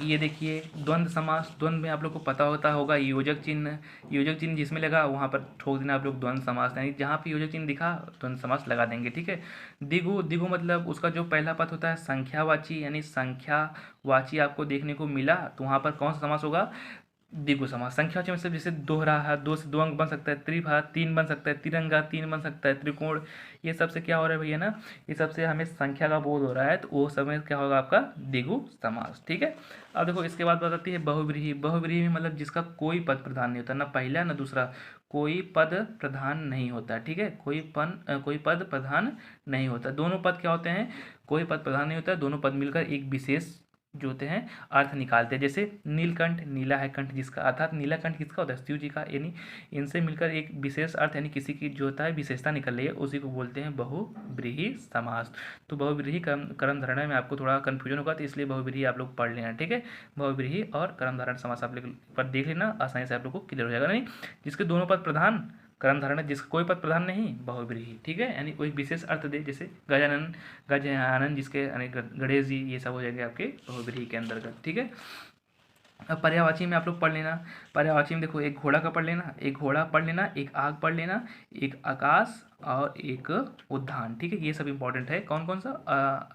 ये देखिए द्वंद्व समास। द्वंद्व में आप लोग को पता होगा योजक चिन्ह। योजक चिन्ह जिसमें लगा वहाँ पर ठोक देना आप लोग द्वंद्व समास, यानी जहाँ पे योजक चिन्ह दिखा द्वंद्व समास लगा देंगे। ठीक है, दिगु, दिगु मतलब उसका जो पहला पद होता है संख्यावाची, यानी संख्यावाची आपको देखने को मिला, तो वहाँ पर कौन सा समास होगा, द्विगु समास। संख्यावाची मतलब जैसे दोहरा है, 2 से 2 अंक बन सकता है। त्रिभा 3 बन सकता है, तिरंगा 3 बन सकता है, त्रिकोण। ये सबसे क्या हो रहा है भैया ना, ये सबसे हमें संख्या का बोध हो रहा है, तो वो समय क्या होगा आपका द्विगु समास। ठीक है, अब देखो इसके बाद बात आती है बहुव्रीहि। बहुव्रीहि में मतलब जिसका कोई पद प्रधान नहीं होता, ना पहला ना दूसरा, कोई पद प्रधान नहीं होता। ठीक है, कोई पद प्रधान नहीं होता। दोनों पद क्या होते हैं, कोई पद प्रधान नहीं होता, दोनों पद मिलकर एक विशेष जो होते हैं अर्थ निकालते हैं। जैसे नीलकंठ, नीला है कंठ जिसका, अर्थात नीला कंठ किसका होता है, शिव जी का, यानी इनसे मिलकर एक विशेष अर्थ, यानी किसी की जो होता है विशेषता निकल रही है, उसी को बोलते हैं बहुव्रीहि समास। तो बहुव्रीहि कर्म धारणा में आपको थोड़ा कन्फ्यूजन होगा, तो इसलिए बहुव्रीहि आप लोग पढ़ लेना। ठीक है, बहुव्रीहि और कर्म धारण समास आप लोग पर देख लेना, आसानी से आप लोग को क्लियर हो जाएगा। नहीं, जिसके दोनों पद प्रधान कर्म धारणा, जिसका कोई पद प्रधान नहीं बहुव्रीहि। ठीक है, यानी कोई विशेष अर्थ दे, जैसे गजानन जिसके यानी गणेश जी, ये सब हो जाएंगे आपके बहुव्रीहि के अंतर्गत। ठीक है, अब पर्यायवाची में आप लोग पढ़ लेना। पर्यायवाची में देखो एक घोड़ा का पढ़ लेना, एक घोड़ा पढ़ लेना, एक आग पढ़ लेना, एक आकाश और एक उद्यान। ठीक है, ये सब इंपॉर्टेंट है। कौन कौन सा,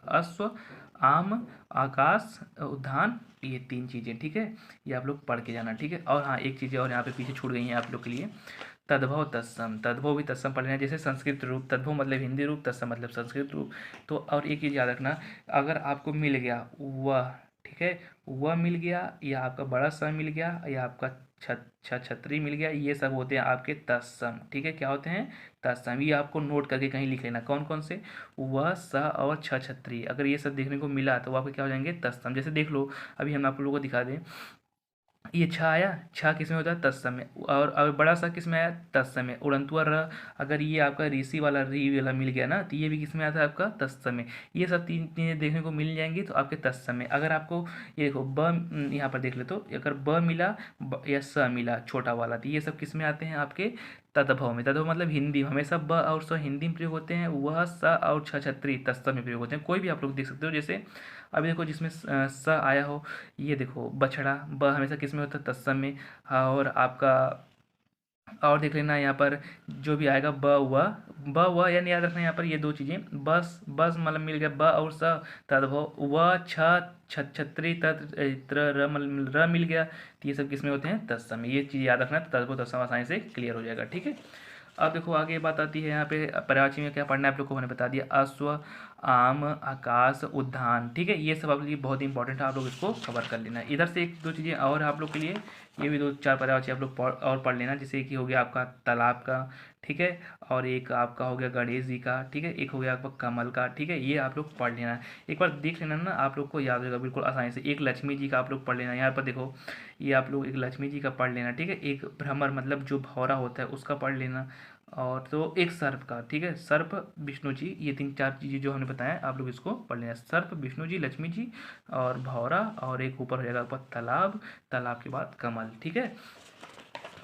अश्व, आम, आकाश, उद्यान, ये 3 चीज़ें। ठीक है, ये आप लोग पढ़ के जाना। ठीक है, और हाँ एक चीज़ें और यहाँ पे पीछे छूट गई हैं आप लोग के लिए, तद्भव तत्सम। तद्भव भी तत्सम पढ़ लेना, जैसे संस्कृत रूप, तद्भव मतलब हिंदी रूप, तत्सम मतलब संस्कृत रूप। तो और एक चीज़ याद रखना, अगर आपको मिल गया वह, ठीक है, वह मिल गया, या आपका बड़ा स मिल गया, या आपका छतरी मिल गया, ये सब होते हैं आपके तत्सम। ठीक है, क्या होते हैं? तत्सम। ये आपको नोट करके कहीं लिख लेना, कौन कौन से? वह, स और छतरी। अगर ये सब देखने को मिला तो आपके क्या हो जाएंगे? तत्सम। जैसे देख लो, अभी हम आप लोगों को दिखा दें, ये छ आया, छ किस में होता है? तत्सम में। और बड़ा सा किस में आया? तत्सम में। उड़ंतुआ र, अगर ये आपका ऋषि वाला री वाला मिल गया ना, तो ये भी किस में आता है? आपका तत्सम में। ये सब तीन चीज़ें देखने को मिल जाएंगी तो आपके तत्सम में। अगर आपको ये देखो यहाँ पर देख ले, तो अगर ब मिला या स मिला छोटा वाला, तो ये सब किस में आते हैं? आपके तद्भव में। तद्भव मतलब हिंदी में हमेशा ब और स हिंदी में प्रयोग होते हैं, वह, स और छतरी तत्सम में प्रयोग होते हैं। कोई भी आप लोग देख सकते हो, जैसे अभी देखो जिसमें स आया हो, ये देखो बछड़ा, ब हमेशा किस में होता है? तत्सम में। और आपका और देख लेना यहाँ पर जो भी आएगा ब व यानी याद रखना यहाँ पर ये दो चीज़ें, बस बस मतलब मिल गया ब और स, तद्भव व छत्री तत्र र र मिल गया, तो ये सब किस में होते हैं? तत्सम में। ये चीज़ याद रखना, तो तद्भव तत्सम आसानी से क्लियर हो जाएगा। ठीक है, अब देखो आगे बात आती है यहाँ पे पर्यायवाची में क्या पढ़ना है आप लोग को मैंने बता दिया, अश्व, आम, आकाश, उद्यान। ठीक है, ये सब आप लोग के लिए बहुत इंपॉर्टेंट है, आप लोग इसको कवर कर लेना। इधर से एक दो चीज़ें और आप लोग के लिए, ये भी दो चार पर्यायवाची आप लोग और पढ़ लेना। जैसे कि हो गया आपका तालाब का, ठीक है, और एक आपका हो गया गणेश जी का, ठीक है, एक हो गया आपका कमल का। ठीक है, ये आप लोग पढ़ लेना, एक बार देख लेना ना, आप लोग को याद होगा बिल्कुल आसानी से। एक लक्ष्मी जी का आप लोग पढ़ लेना, यहाँ पर देखो ये आप लोग एक लक्ष्मी जी का पढ़ लेना। ठीक है, एक भ्रमर मतलब जो भौरा होता है उसका पढ़ लेना, और तो एक सर्प का। ठीक है, सर्प, विष्णु जी, ये तीन चार चीज़ें जो हमने बताया आप लोग इसको पढ़ लेना। सर्प, विष्णु जी, लक्ष्मी जी और भौरा, और एक ऊपर हो जाएगा आपका तालाब, तालाब के बाद कमल। ठीक है,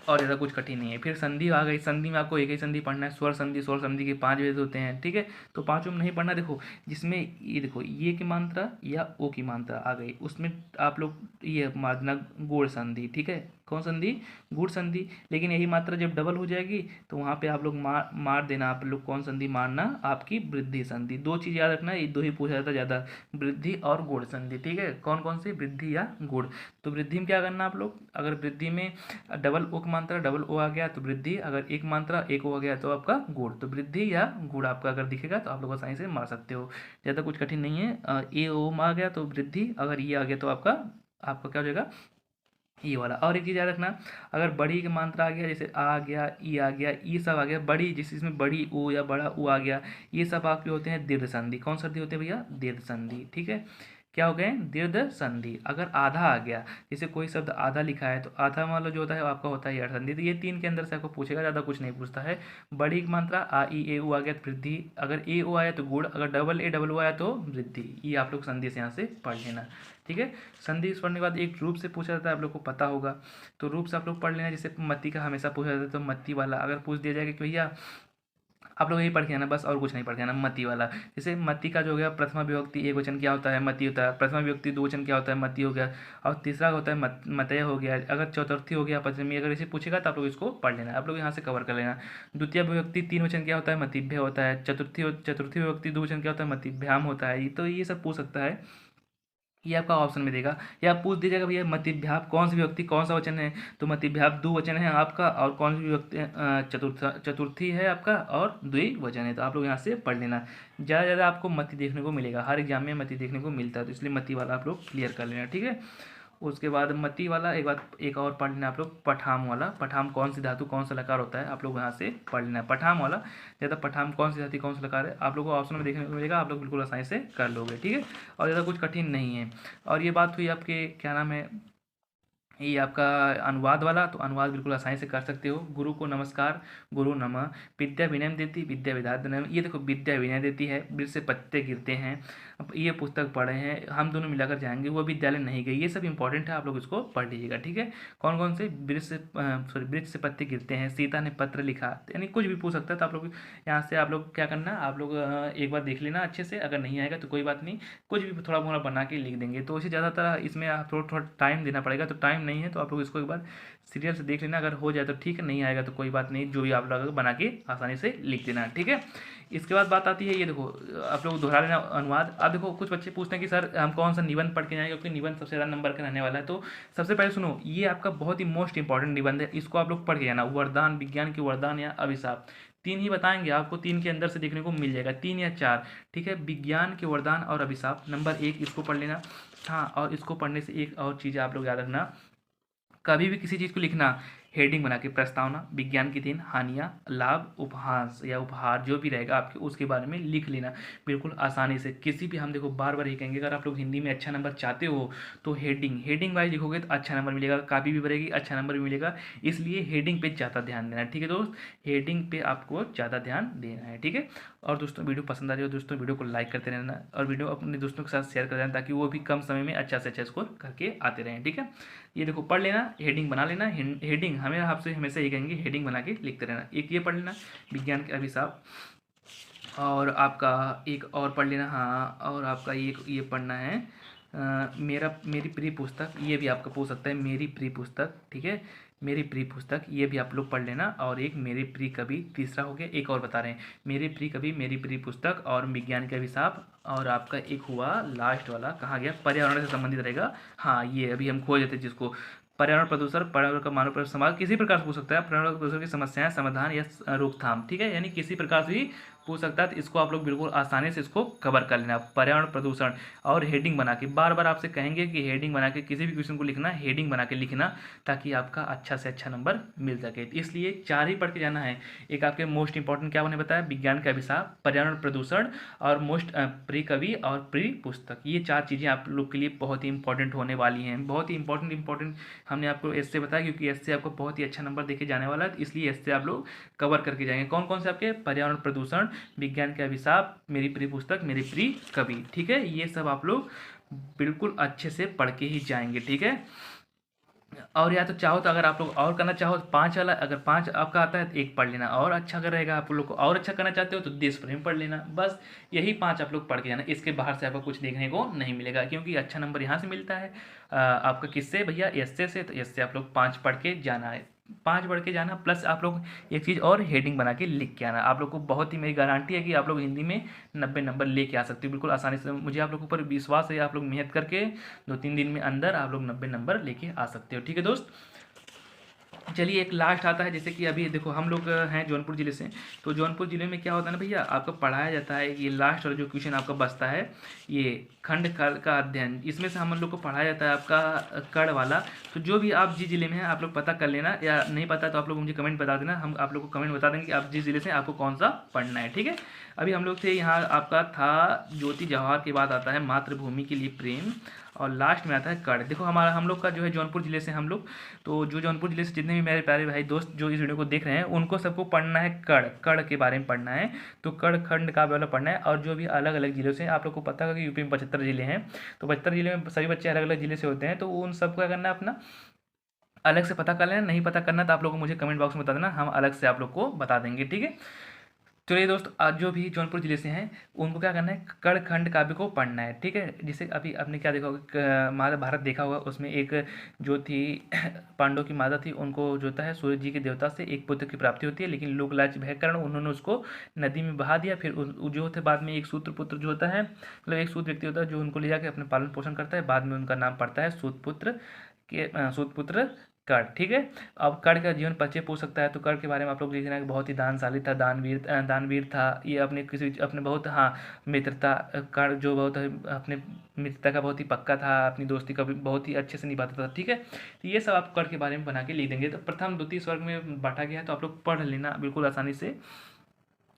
और ज़्यादा कुछ कठिन नहीं है। फिर संधि आ गई, संधि में आपको एक ही संधि पढ़ना है, स्वर संधि। स्वर संधि के 5 भेद होते हैं। ठीक है, तो पांचों में नहीं पढ़ना। देखो जिसमें ये देखो ये की मात्रा या ओ की मात्रा आ गई, उसमें आप लोग ये मारना गुण संधि। ठीक है, कौन संधि? गुण संधि। लेकिन यही मात्रा जब डबल हो जाएगी तो वहाँ पे आप लोग मार देना, आप लोग कौन संधि मारना? आपकी वृद्धि संधि। दो चीज़ याद रखना, ये दो ही पूछा जाता है ज़्यादा, वृद्धि और गुण संधि। ठीक है, कौन कौन सी? वृद्धि या गुण। तो वृद्धि में क्या करना आप लोग? अगर वृद्धि में डबल ओ की मात्रा डबल ओ आ गया तो वृद्धि, अगर एक मात्रा एक ओ आ गया तो आपका गुण। तो वृद्धि या गुण आपका अगर दिखेगा तो आप लोग आसानी से मार सकते हो, ज़्यादा कुछ कठिन नहीं है। ए ओ में आ गया तो वृद्धि, अगर ये आ गया तो आपका आपका क्या हो जाएगा? ये वाला। और एक चीज़ याद रखना, अगर बड़ी की मात्रा आ गया, जैसे आ गया, ई आ गया, ये सब आ गया, बड़ी जिस इसमें बड़ी ऊ या बड़ा ऊ आ गया, ये सब आपके होते हैं दीर्घ संधि। कौन संधि होते हैं भैया? दीर्घ संधि। ठीक है, क्या हो गए? दीर्घ संधि। अगर आधा आ गया, जैसे कोई शब्द आधा लिखा है तो आधा मान लो जो होता है आपका होता है यड़ संधि। तो ये तीन के अंदर से आपको पूछेगा, ज़्यादा कुछ नहीं पूछता है। बड़ी की मात्रा आ ई ए ऊ आ गया तो वृद्धि, अगर ए ओ आया तो गुण, अगर डबल ए डबल ओ आया तो वृद्धि। ये आप लोग संधि से यहाँ से पढ़ लेना। ठीक है, संधि पढ़ने के बाद एक रूप से पूछा जाता है, आप लोग को पता होगा, तो रूप से आप लोग पढ़ लेना। जैसे मत्ती का हमेशा पूछा जाता है, तो मत्ती वाला अगर पूछ दिया जाएगा कि भैया आप लोग यही पढ़ के आना, बस और कुछ नहीं पढ़ के आना, मति वाला। जैसे मति का जो हो गया प्रथमा विभक्ति एक वचन क्या होता है? मति होता है। प्रथमा विभक्ति दो वचन क्या होता है? मति हो गया। और तीसरा होता है मतय हो गया। अगर चतुर्थी हो गया, पंचमी, अगर इसे पूछेगा तो आप लोग इसको पढ़ लेना, आप लोग यहाँ से कवर कर लेना। द्वितीय विभक्ति तीन वचन क्या होता है? मतिभ्य होता है। चतुर्थी विभक्ति दो वचन क्या होता है? मतिभ्याम होता है। तो ये सब पूछ सकता है, ये आपका ऑप्शन में देगा, या पूछ दीजिएगा भैया मतिभ्याप कौन सी विभक्ति कौन सा वचन है? तो मतिभ्याप दो वचन है आपका, और कौन सी विभक्ति? चतुर्थी है आपका, और द्विवचन है। तो आप लोग यहाँ से पढ़ लेना। ज़्यादा ज़्यादा आपको मति देखने को मिलेगा, हर एग्जाम में मति देखने को मिलता है, तो इसलिए मति वाला आप लोग क्लियर कर लेना। ठीक है, उसके बाद मति वाला एक बात एक और पढ़ लेना आप लोग, पठाम वाला। पठाम कौन सी धातु कौन सा लकार होता है, आप लोग यहाँ से पढ़ लेना। पठाम वाला ज़्यादा, पठाम कौन सी धातु कौन सा लकार है, आप लोग को ऑप्शन में देखने को मिलेगा, आप लोग बिल्कुल आसानी से कर लोगे। ठीक है, और ज़्यादा कुछ कठिन नहीं है। और ये बात हुई आपके क्या नाम है, ये आपका अनुवाद वाला, तो अनुवाद बिल्कुल आसानी से कर सकते हो। गुरु को नमस्कार, गुरु नमः। विद्या विनय देती, विद्या विधात नमः। ये देखो विद्या विनय देती है, वृक्ष से पत्ते गिरते हैं, अब ये पुस्तक पढ़े हैं, हम दोनों मिलाकर जाएंगे, वो विद्यालय नहीं गई। ये सब इंपॉर्टेंट है, आप लोग इसको पढ़ लीजिएगा। ठीक है, कौन कौन से? वृक्ष से पत्ते गिरते हैं, सीता ने पत्र लिखा, यानी कुछ भी पूछ सकता है। तो आप लोग यहाँ से आप लोग क्या करना, आप लोग एक बार देख लेना अच्छे से, अगर नहीं आएगा तो कोई बात नहीं, कुछ भी थोड़ा मोड़ा बना के लिख देंगे। तो इसे ज़्यादातर इसमें आप थोड़ा थोड़ा टाइम देना पड़ेगा, तो टाइम नहीं है तो आप लोग इसको एक बार सीरियल से देख लेना, अगर हो जाए तो ठीक है, नहीं आएगा तो कोई बात नहीं, जो भी आप लोग बना के आसानी से लिख देना। ठीक है, इसके बाद बात आती है, ये देखो आप लोग दोहरा लेना अनुवाद। अब देखो कुछ बच्चे पूछते हैं कि सर हम कौन सा निबंध पढ़ के जाएंगे, क्योंकि निबंध सबसे ज़्यादा नंबर का रहने वाला है। तो सबसे पहले सुनो, ये आपका बहुत ही मोस्ट इंपॉर्टेंट निबंध है, इसको आप लोग पढ़ के जाना। वरदान, विज्ञान के वरदान या अभिशाप, तीन ही बताएंगे आपको, तीन के अंदर से देखने को मिल जाएगा, तीन या चार। ठीक है, विज्ञान के वरदान और अभिशाप नंबर 1, इसको पढ़ लेना। हाँ, और इसको पढ़ने से एक और चीज़ आप लोग याद रखना, कभी भी किसी चीज़ को लिखना हेडिंग बना के, प्रस्तावना, विज्ञान की देन, हानियाँ, लाभ, उपहास या उपहार जो भी रहेगा आपके उसके बारे में लिख लेना बिल्कुल आसानी से। किसी भी, हम देखो बार बार ये कहेंगे, अगर आप लोग हिंदी में अच्छा नंबर चाहते हो तो हेडिंग वाइज लिखोगे तो अच्छा नंबर मिलेगा, कापी भी भरेगी अच्छा नंबर भी मिलेगा। इसलिए हेडिंग पे ज़्यादा ध्यान देना है, ठीक है दोस्त, हेडिंग पे आपको ज़्यादा ध्यान देना है, ठीक है। और दोस्तों वीडियो पसंद आ रही हो दोस्तों, वीडियो को लाइक करते रहना और वीडियो अपने दोस्तों के साथ शेयर कर देना, ताकि वो भी कम समय में अच्छा से अच्छा स्कोर करके आते रहें, ठीक है। ये देखो पढ़ लेना, हेडिंग बना लेना, हेडिंग हमें आपसे हमेशा ये कहेंगे हेडिंग बना के लिखते रहना। एक ये पढ़ लेना विज्ञान के अभिशाप, और आपका एक और पढ़ लेना, हाँ, और आपका ये पढ़ना है मेरी प्रिय पुस्तक, ये भी आपका पूछ सकता है, मेरी प्रिय पुस्तक, ठीक है, मेरी प्रिय पुस्तक, ये भी आप लोग पढ़ लेना। और एक मेरे प्रिय कवि, तीसरा हो गया। एक और बता रहे हैं, मेरे प्रिय कवि, मेरी प्रिय पुस्तक और विज्ञान के अभिशाप। और आपका एक हुआ लास्ट वाला, कहाँ गया, पर्यावरण से संबंधित रहेगा। हाँ, ये अभी हम खोज देते जिसको, पर्यावरण प्रदूषण, पर्यावरण का मानव पर समाज, किसी प्रकार से पूछ सकता है, पर्यावरण प्रदूषण की समस्याएं, समाधान या रोकथाम, ठीक है, यानी किसी प्रकार से भी पूछ सकता है। तो इसको आप लोग बिल्कुल आसानी से इसको कवर कर लेना, पर्यावरण प्रदूषण। और हेडिंग बना के, बार बार आपसे कहेंगे कि हेडिंग बना के किसी भी क्वेश्चन को लिखना, हेडिंग बना के लिखना, ताकि आपका अच्छा से अच्छा नंबर मिल सके। इसलिए 4 ही पढ़ के जाना है। एक आपके मोस्ट इंपॉर्टेंट क्या मैंने बताया, विज्ञान का अभिशाप, पर्यावरण प्रदूषण और मोस्ट प्रिय कवि और प्रिय पुस्तक। ये 4 चीज़ें आप लोग के लिए बहुत ही इंपॉर्टेंट होने वाली हैं, बहुत ही इंपॉर्टेंट हमने आपको इससे बताया, क्योंकि इससे आपको बहुत ही अच्छा नंबर देके जाने वाला है, इसलिए इससे आप लोग कवर करके जाएंगे। कौन कौन से आपके, पर्यावरण प्रदूषण, विज्ञान के अभिशाप, मेरी प्रिय पुस्तक, मेरी प्रिय कवि, ठीक है। ये सब आप लोग बिल्कुल अच्छे से पढ़ के ही जाएंगे, ठीक है। और या तो चाहो तो अगर आप लोग और करना चाहो तो 5 वाला, अगर 5 आपका आता है तो एक पढ़ लेना, और अच्छा अगर रहेगा आप लोग को और अच्छा करना चाहते हो तो देश प्रेम पढ़ लेना। बस यही 5 आप लोग पढ़ के जाना, इसके बाहर से आपको कुछ देखने को नहीं मिलेगा, क्योंकि अच्छा नंबर यहाँ से मिलता है आपका किससे भैया, एससे से। तो एससे आप लोग 5 पढ़ के जाना है, 5 पढ़ के जाना, प्लस आप लोग एक चीज़ और, हेडिंग बना के लिख के आना। आप लोग को बहुत ही मेरी गारंटी है कि आप लोग हिंदी में 90 नंबर लेके आ सकते हो बिल्कुल आसानी से। मुझे आप लोगों पर विश्वास है, आप लोग मेहनत करके 2-3 दिन में अंदर आप लोग 90 नंबर लेके आ सकते हो, ठीक है दोस्त। चलिए एक लास्ट आता है, जैसे कि अभी देखो हम लोग हैं जौनपुर ज़िले से, तो जौनपुर ज़िले में क्या होता है ना भैया, आपको पढ़ाया जाता है, ये लास्ट वाला जो क्वेश्चन आपका बचता है, ये खंड का अध्ययन, इसमें से हम लोग को पढ़ाया जाता है आपका कड़ वाला। तो जो भी आप जिस ज़िले में हैं आप लोग पता कर लेना, या नहीं पता तो आप लोग मुझे कमेंट बता देना, हम आप लोग को कमेंट बता देंगे कि आप जिस ज़िले से आपको कौन सा पढ़ना है, ठीक है। अभी हम लोग थे यहाँ, आपका था ज्योति जवाहर, के बाद आता है मातृभूमि के लिए प्रेम, और लास्ट में आता है कड़। देखो हमारा हम लोग का जो है जौनपुर ज़िले से हम लोग, तो जो जौनपुर ज़िले से जितने भी मेरे प्यारे भाई दोस्त जो इस वीडियो को देख रहे हैं, उनको सबको पढ़ना है कड़ के बारे में पढ़ना है। तो कड़ खंड का वाला पढ़ना है। और जो भी अलग अलग ज़िलों से, आप लोग को पता है कि यूपी में 75 ज़िले हैं, तो 75 ज़िले में सभी बच्चे अलग अलग ज़िले से होते हैं, तो उन सबको क्या करना है, अपना अलग से पता कर लेना। नहीं पता करना तो आप लोग को मुझे कमेंट बॉक्स में बता देना, हम अलग से आप लोग को बता देंगे, ठीक है। चलिए दोस्त, आज जो भी जौनपुर जिले से हैं उनको क्या करना है, कड़ खंड काव्य को पढ़ना है, ठीक है। जैसे अभी आपने क्या देखा होगा, महाभारत देखा होगा, उसमें एक जो थी पांडवों की माता थी, उनको जो होता है सूर्य जी के देवता से एक पुत्र की प्राप्ति होती है, लेकिन लोक लालच भय के कारण उन्होंने उसको नदी में बहा दिया। फिर जो होते बाद में एक सूत्र पुत्र जो होता है, मतलब एक सूत्र व्यक्ति होता है जो उनको ले जाकर अपने पालन पोषण करता है, बाद में उनका नाम पड़ता है सूतपुत्र सूतपुत्र कर्ण, ठीक है। अब कर्ण का जीवन परिचय पूछ सकता है, तो कर्ण के बारे में आप लोग लिखना है कि बहुत ही दानशाली था, दानवीर था, ये अपने किसी अपने बहुत, हाँ, मित्रता, कर्ण जो बहुत अपने मित्रता का बहुत ही पक्का था, अपनी दोस्ती का भी बहुत ही अच्छे से निभाता था, ठीक है। तो ये सब आप कर्ण के बारे में बना के लिख देंगे। तो प्रथम द्वितीय स्वर्ग में बांटा गया है, तो आप लोग पढ़ लेना बिल्कुल आसानी से।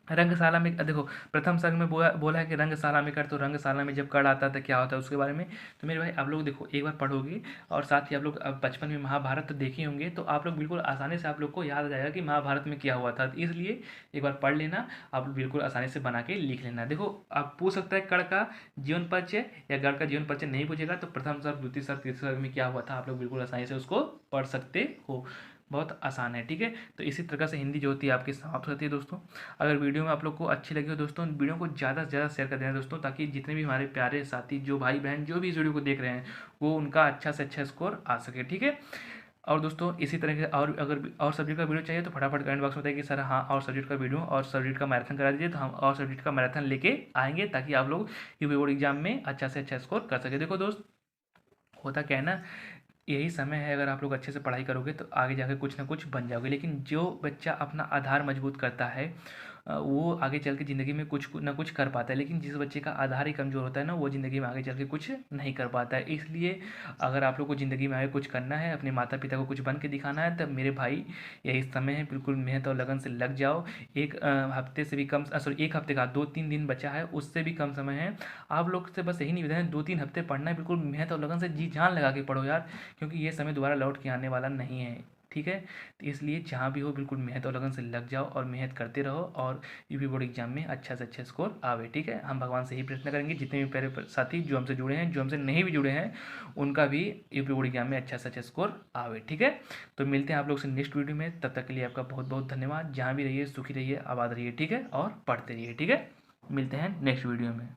रंगशाला में देखो, प्रथम सर्ग में बोला है कि रंगशाला में कर, तो रंगशाला में जब कड़ आता था क्या होता है उसके बारे में, तो मेरे भाई आप लोग देखो एक बार पढ़ोगे, और साथ ही आप लोग अब बचपन में महाभारत तो देखे होंगे, तो आप लोग बिल्कुल आसानी से आप लोग को याद आ जाएगा कि महाभारत में क्या हुआ था। तो इसलिए एक बार पढ़ लेना, आप बिल्कुल आसानी से बना के लिख लेना। देखो आप पूछ सकता है कड़ का जीवन परिचय, या गढ़ का जीवन परिचय नहीं पूछेगा तो प्रथम सर्ग, द्वितीय सर्ग, तीसरे सर्ग में क्या हुआ था, आप लोग बिल्कुल आसानी से उसको पढ़ सकते हो। बहुत आसान है, ठीक है। तो इसी प्रकार से हिंदी जो होती है आपकी समाप्त होती है दोस्तों। अगर वीडियो में आप लोग को अच्छी लगी हो दोस्तों, वीडियो को ज़्यादा से ज़्यादा शेयर कर देना दोस्तों, ताकि जितने भी हमारे प्यारे साथी, जो भाई बहन जो भी इस वीडियो को देख रहे हैं, वो उनका अच्छा से अच्छा स्कोर आ सके, ठीक है। और दोस्तों इसी तरह के और अगर और सब्जेक्ट का वीडियो चाहिए तो फटाफट कमेंट बॉक्स में बताइए कि सर हाँ और सब्जेक्ट का वीडियो और सब्जेक्ट का मैराथन करा दीजिए, तो हम और सब्जेक्ट का मैराथन लेके आएंगे, ताकि आप लोग यूपी बोर्ड एग्जाम में अच्छा से अच्छा स्कोर कर सके। देखो दोस्त, होता क्या है ना, यही समय है, अगर आप लोग अच्छे से पढ़ाई करोगे तो आगे जाकर कुछ ना कुछ बन जाओगे। लेकिन जो बच्चा अपना आधार मजबूत करता है, वो आगे चल के ज़िंदगी में कुछ ना कुछ कर पाता है। लेकिन जिस बच्चे का आधार ही कमज़ोर होता है ना, वो ज़िंदगी में आगे चल के कुछ नहीं कर पाता है। इसलिए अगर आप लोग को ज़िंदगी में आगे कुछ करना है, अपने माता पिता को कुछ बन के दिखाना है, तब मेरे भाई यही समय है, बिल्कुल मेहनत और लगन से लग जाओ। एक हफ्ते से भी कम, सॉरी, एक हफ्ते का 2-3 दिन बचा है, उससे भी कम समय है। आप लोग से बस यही निवेदन है, 2-3 हफ्ते पढ़ना है, बिल्कुल मेहनत और लगन से जी जान लगा के पढ़ो यार, क्योंकि ये समय दोबारा लौट के आने वाला नहीं है। ठीक है, तो इसलिए जहाँ भी हो बिल्कुल मेहनत और लगन से लग जाओ और मेहनत करते रहो, और यूपी बोर्ड एग्जाम में अच्छा से अच्छा स्कोर आवे। ठीक है, हम भगवान से ही प्रयत्न करेंगे, जितने भी प्यारे साथी जो हमसे जुड़े हैं, जो हमसे नहीं भी जुड़े हैं, उनका भी यूपी बोर्ड एग्जाम में अच्छा से अच्छा स्कोर आवे। ठीक है, तो मिलते हैं आप लोग से नेक्स्ट वीडियो में। तब तक के लिए आपका बहुत बहुत धन्यवाद। जहाँ भी रहिए सुखी रहिए, आबाद रहिए। ठीक है, और पढ़ते रहिए। ठीक है, मिलते हैं नेक्स्ट वीडियो में।